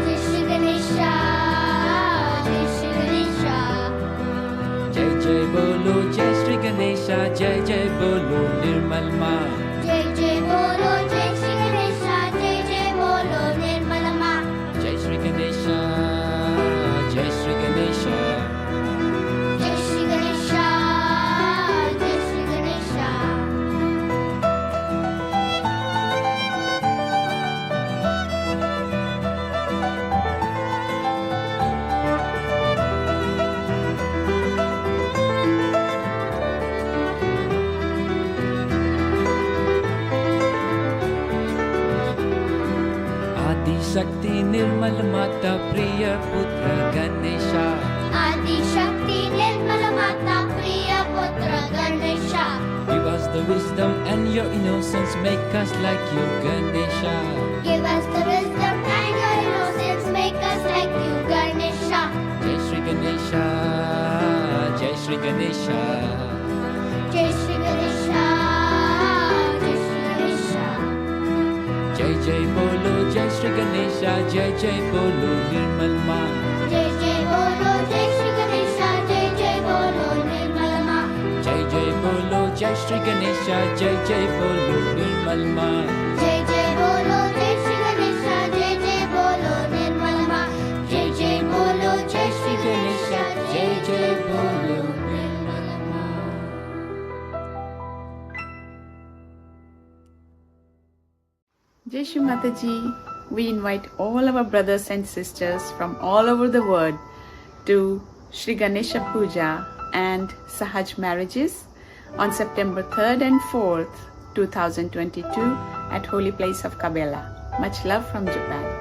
Jai Shri Ganesha, Jai Shri Ganesha. Jai Jai Bolo, Jai Shri Ganesha, Jai Jai Bolo, Nirmal Ma. Jai Jai Bolo, Jai Shri Ganesha, Jai Jai Bolo, Nirmal Ma. Jai Shri Ganesha, Jai Shri Ganesha. Jai Shri Ganesha, Jai Shri Ganesha. Adi Shakti Nirmal Mata Priya Putra Ganesha. Adi Shakti Nirmala Mata Priya Putra Ganesha. Give us the wisdom and your innocence, make us like you, Ganesha. Give us the wisdom and your innocence, make us like you, Ganesha. Jai Shri Ganesha, Jai Shri Ganesha. Jai Shri Ganesha, Jai Shri Ganesha. Jai Jai Bolo, Jai Shri Ganesha, Jai Jai Bolo, Nirmal Ma. Jai Jai Bolo, Jai Shri Ganesha, Jai Jai Bolo, Nirmal Ma. Jai Jai Bolo, Jai Shri Ganesha, Jai Jai Bolo, Nirmal Ma. Jai Jai Bolo, Jai Shri Ganesha, Jai Jai Bolo, Nirmal Ma. Jai Jai Bolo, Jai Shri Ganesha, Jai Jai Bolo, Nirmal Ma. Jai Shri Mataji. We invite all our brothers and sisters from all over the world to Shri Ganesha Puja and Sahaj marriages on September 3rd and 4th, 2022 at Holy Place of Kabela. Much love from Japan.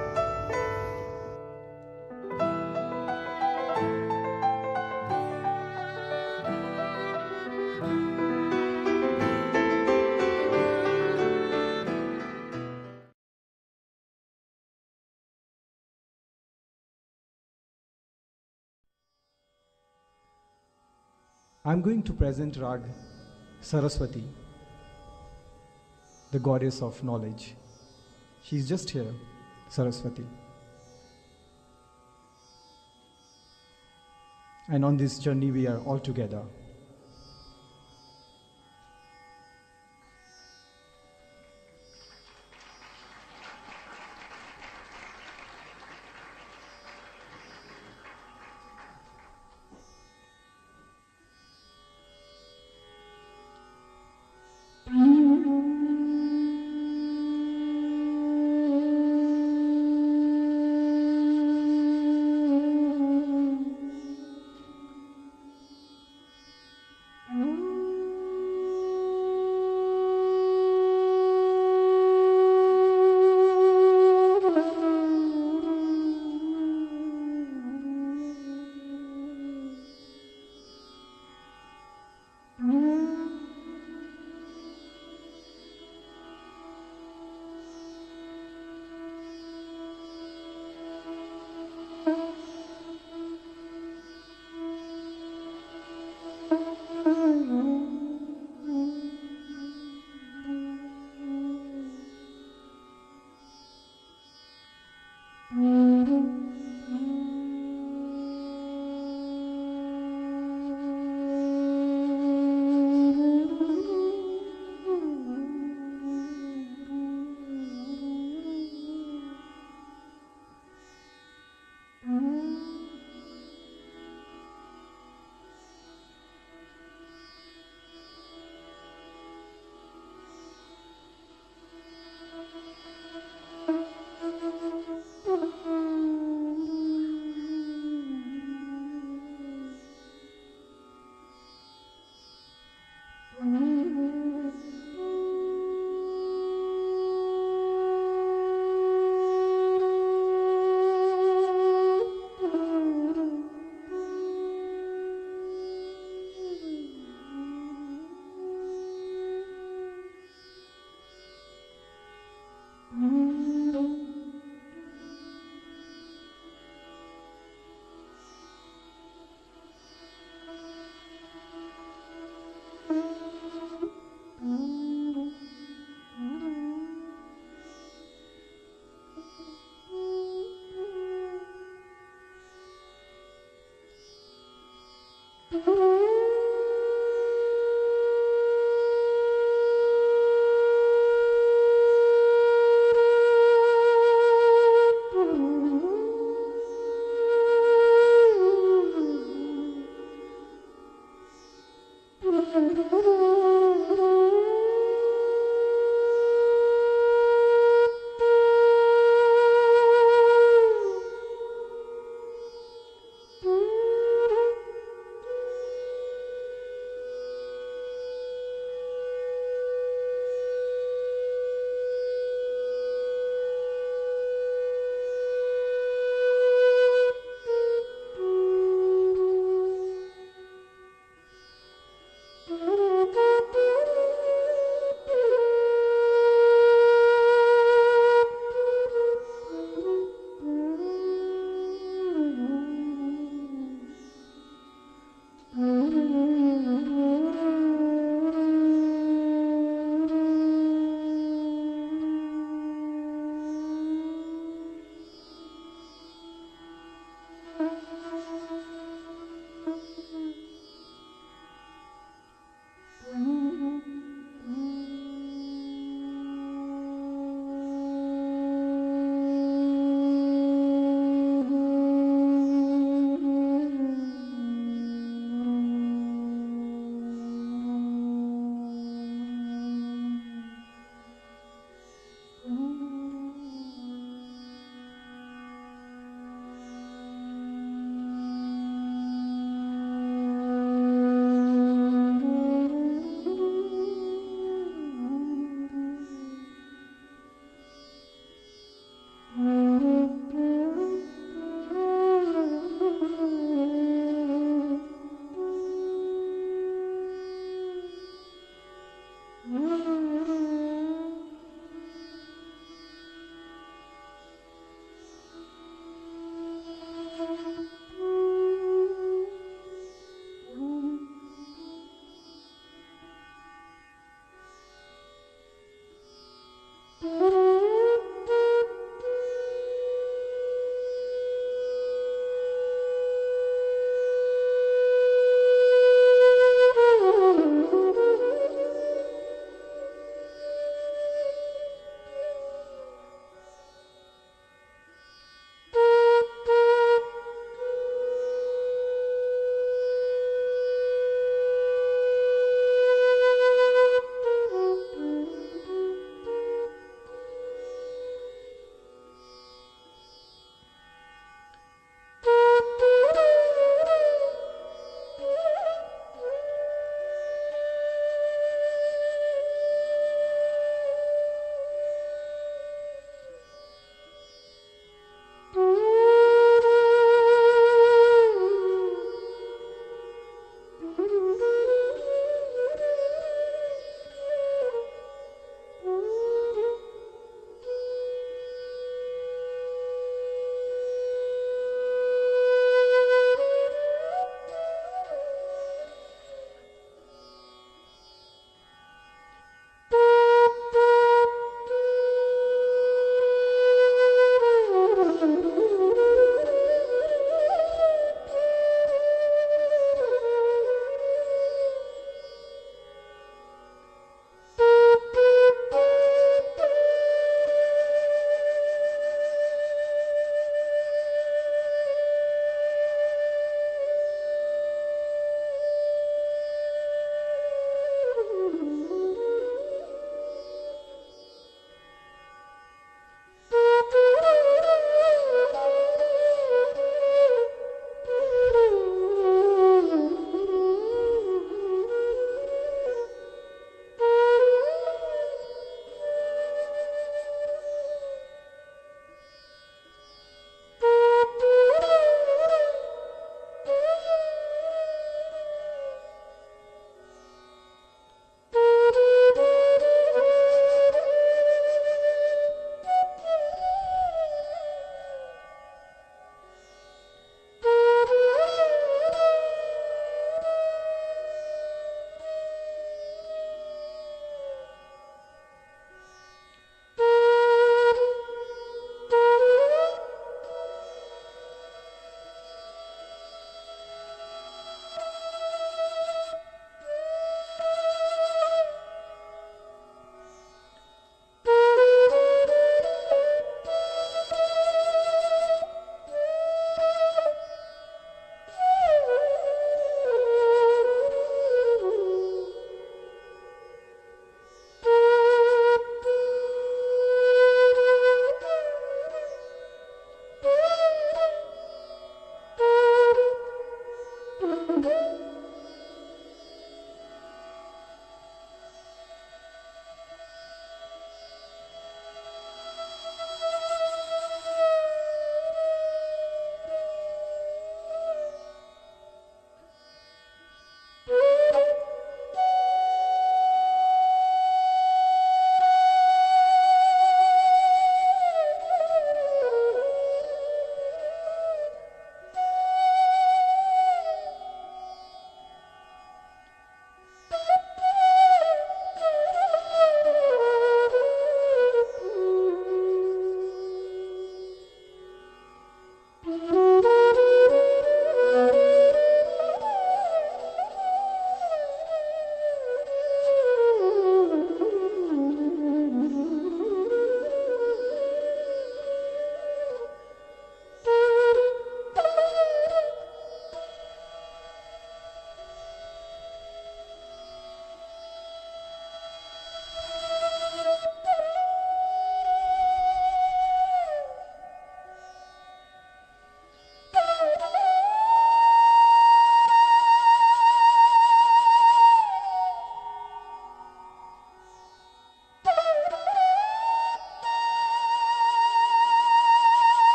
I'm going to present Rag Saraswati, the goddess of knowledge. She's just here, Saraswati. And on this journey, we are all together.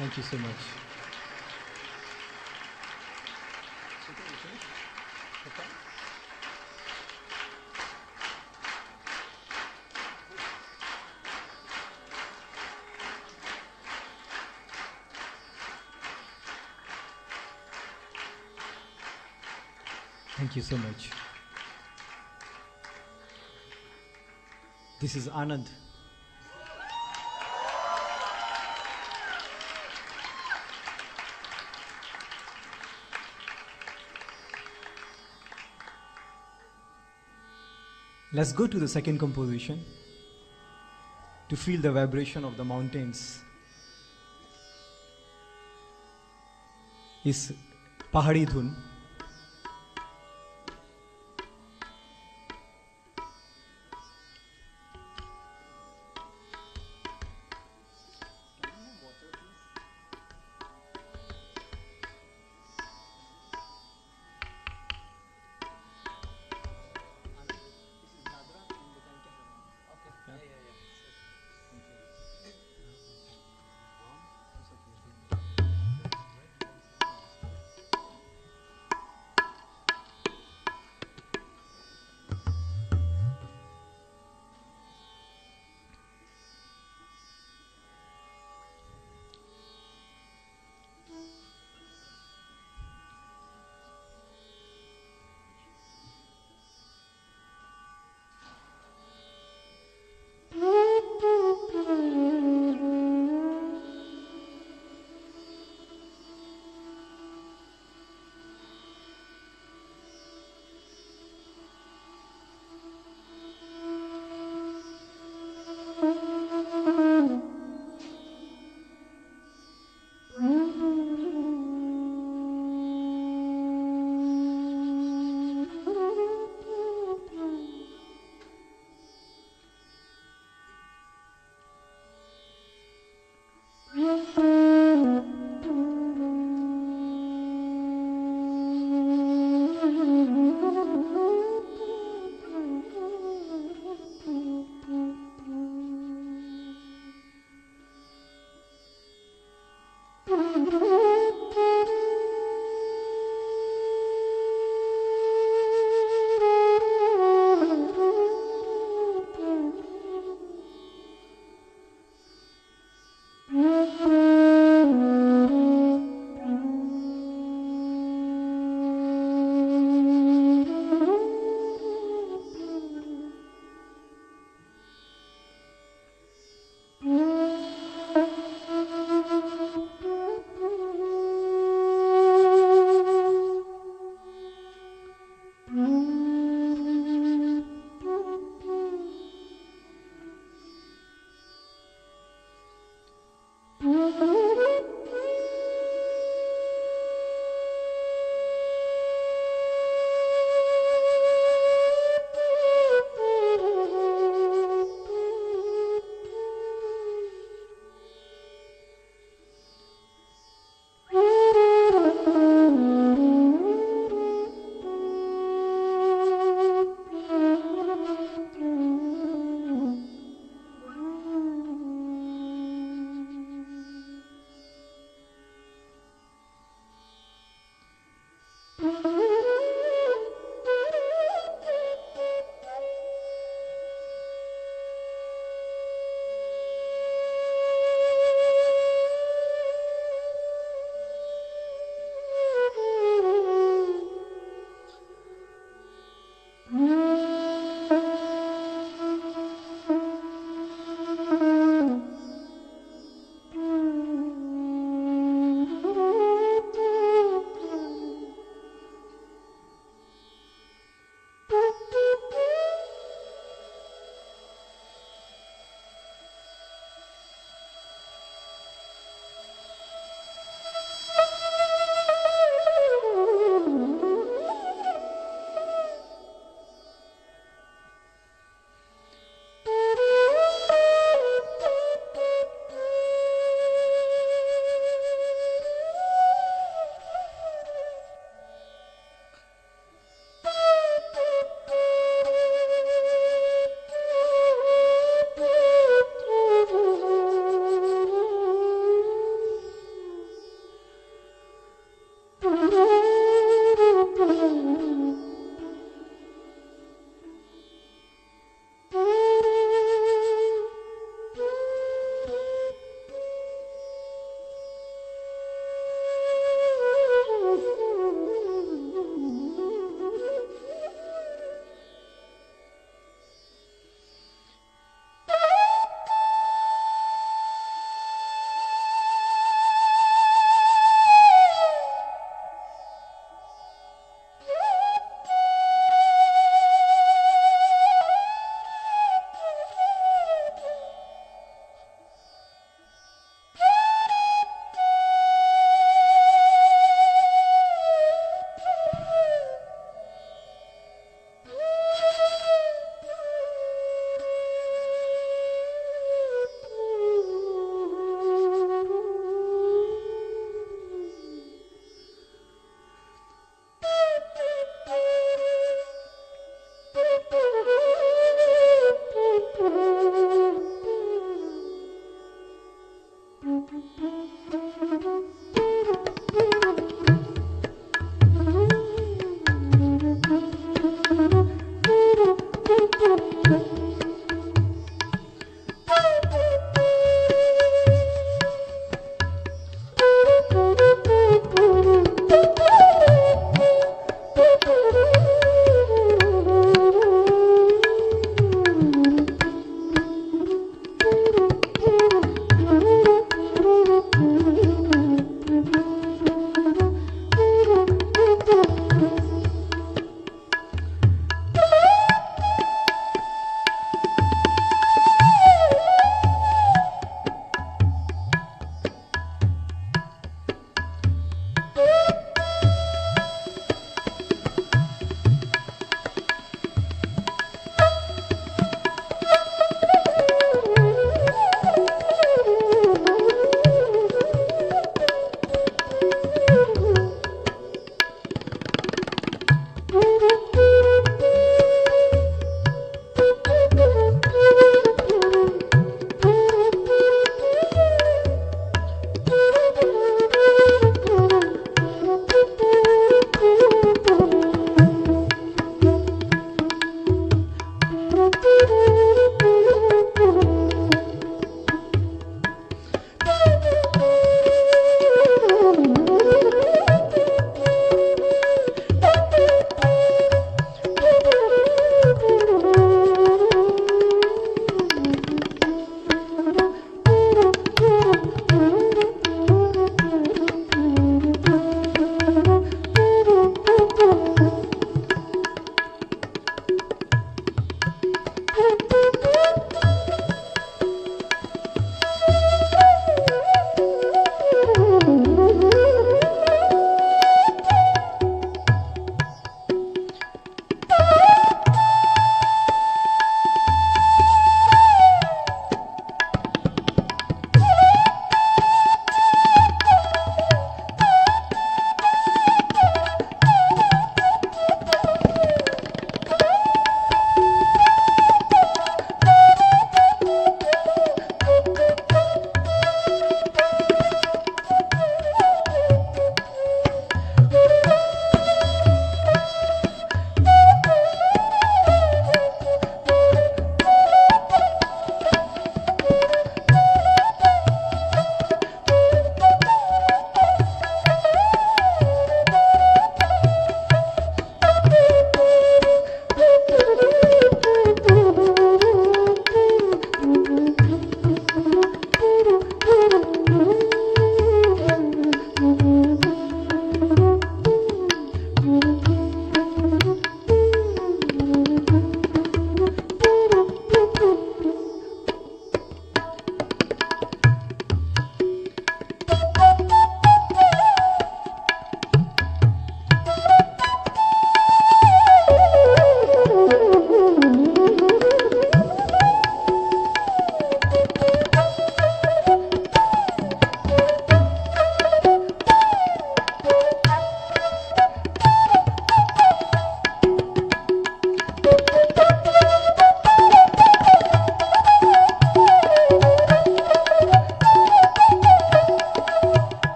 Thank you so much. Thank you so much. This is Anand. Let's go to the second composition to feel the vibration of the mountains. Is Pahadi Dhun.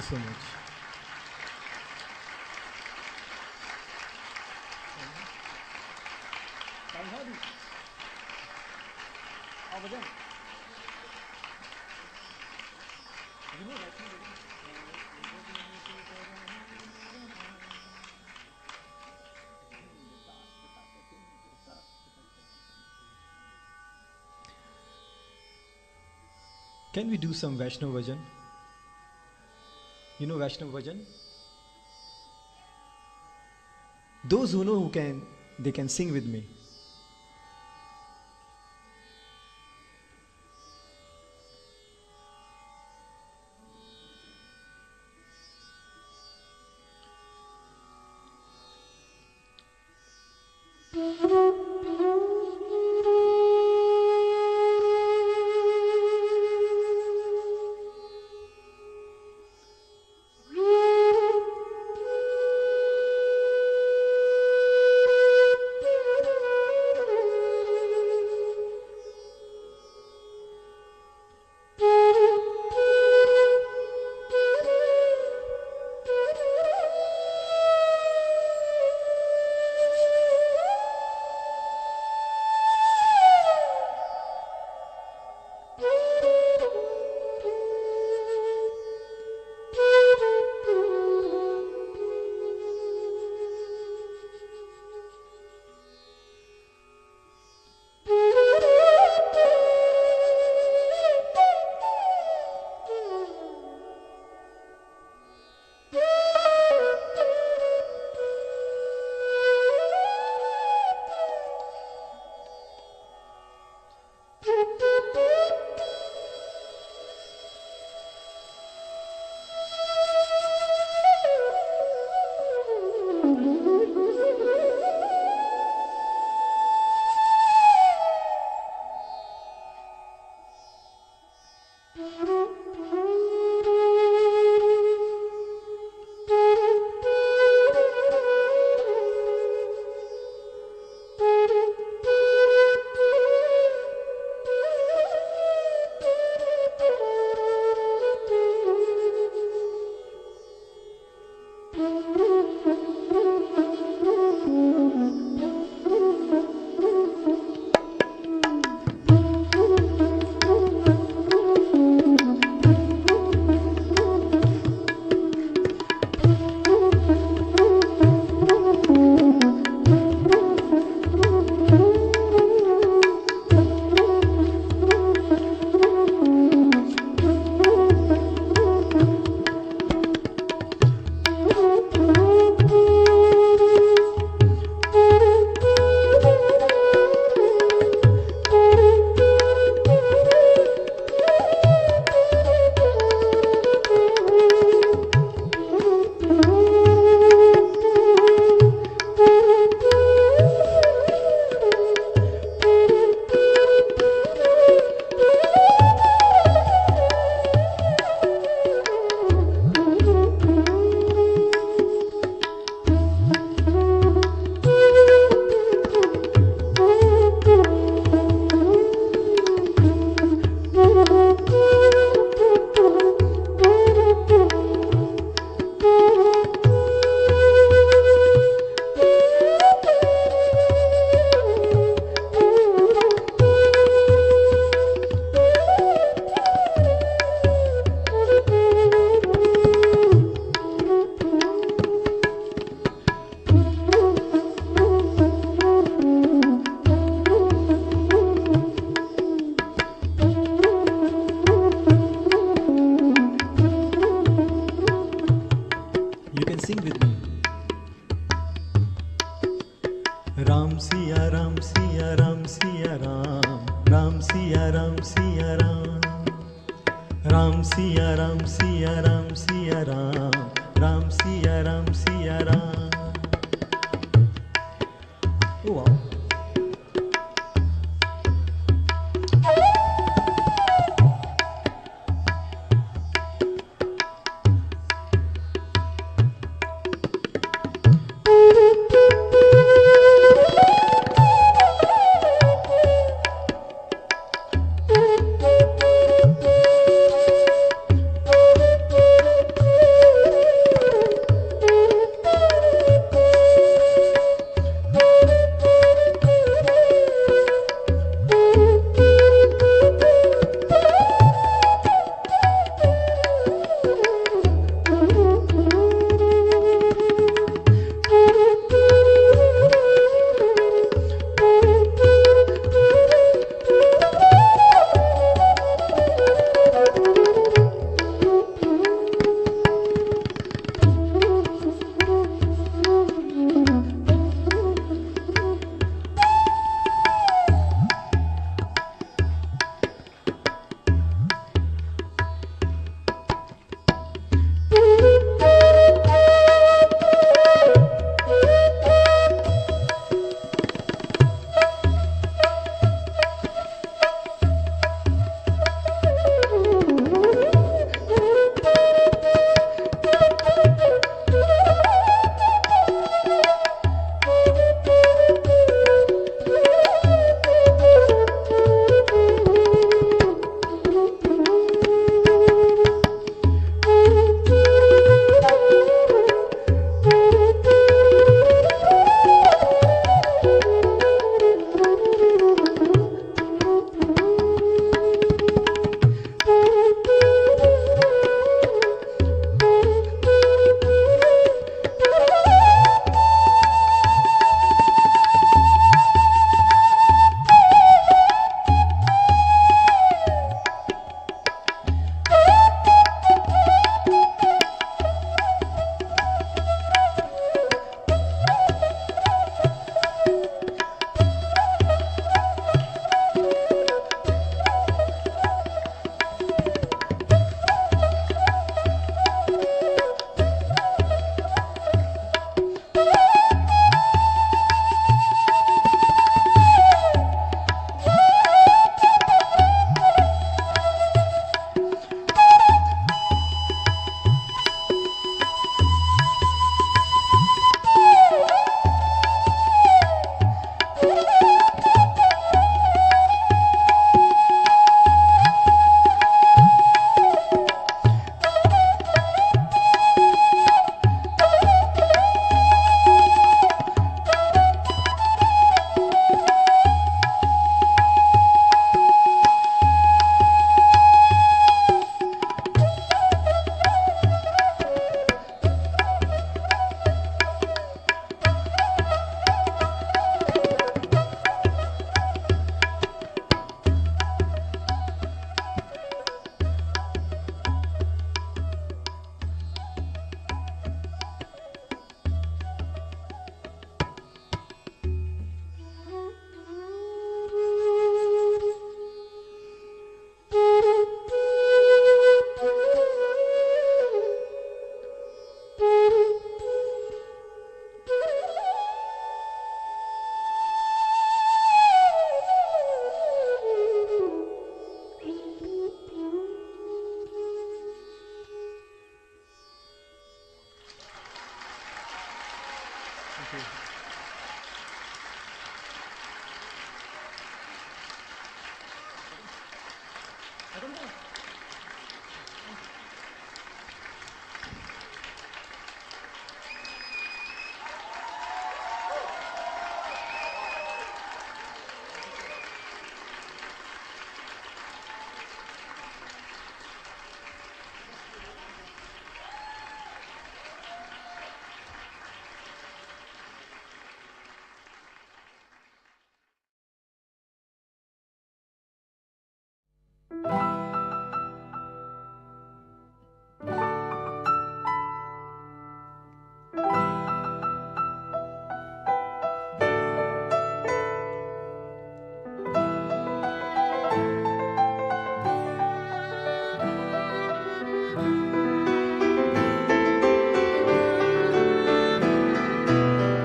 so much. Can we do some Vaishnav Bhajan? You know Vaishnav Bhajan? Those who know they can sing with me.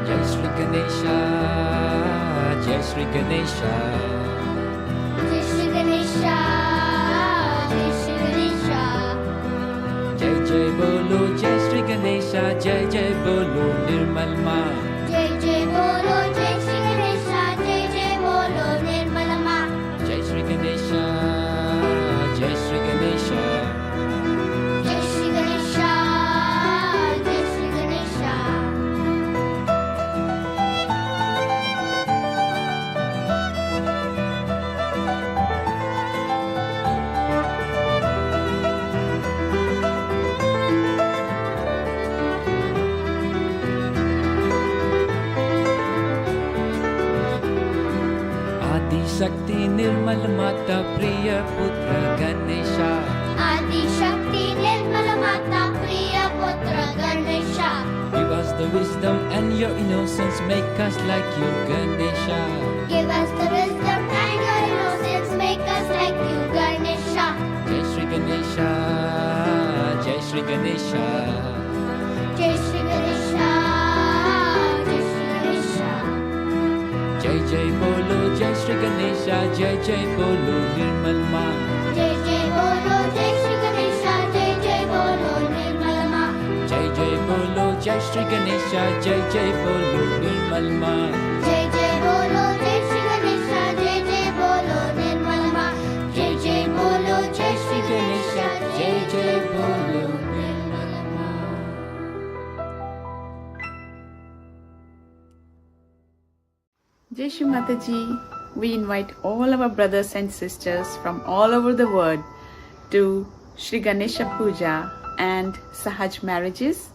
Jai Shri Ganesha, Jai Shri Ganesha. Jai Shri Ganesha, Jai Shri Ganesha. Jai Jai Bolo, Jai Shri Ganesha, Jai Jai Bolo, Nirmal Ma. Jai Jai Bolo, Jai Shri Ganesha, Jai Jai Bolo, Nirmal Ma. Jai Shri Ganesha, Jai Shri Ganesha. Jai Shri Ganesha, Jai Shri Ganesha. Adi Shakti Nirmal Mata Priya Putra Ganesha. Adi Shakti Nirmala Mata Priya Putra Ganesha. Give us the wisdom and your innocence, make us like you, Ganesha. Give us the wisdom and your innocence, make us like you, Ganesha. Jai Shri Ganesha, Jai Shri Ganesha. Jai Shri Ganesha, Jai Shri Ganesha. Jai Jai Bolo, Jai Shri Ganesha, Jai Jai Bolo, Nirmal Ma. Jai Jai Bolo, Jai Shri Ganesha, Jai Jai Bolo, Nirmal Ma. Jai Jai Bolo, Jai Shri Ganesha, Jai Jai Bolo, Nirmal Ma. Jai Jai Bolo, Jai Shri Ganesha, Jai Jai Bolo, Nirmal Ma. Jai Jai Bolo, Jai Shri Ganesha, Jai Jai Bolo, Nirmal Ma. Jai Shri Mataji, we invite all our brothers and sisters from all over the world to Shri Ganesha Puja and Sahaj marriages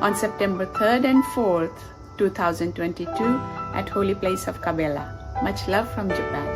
on September 3rd and 4th, 2022 at Holy Place of Kabela. Much love from Japan.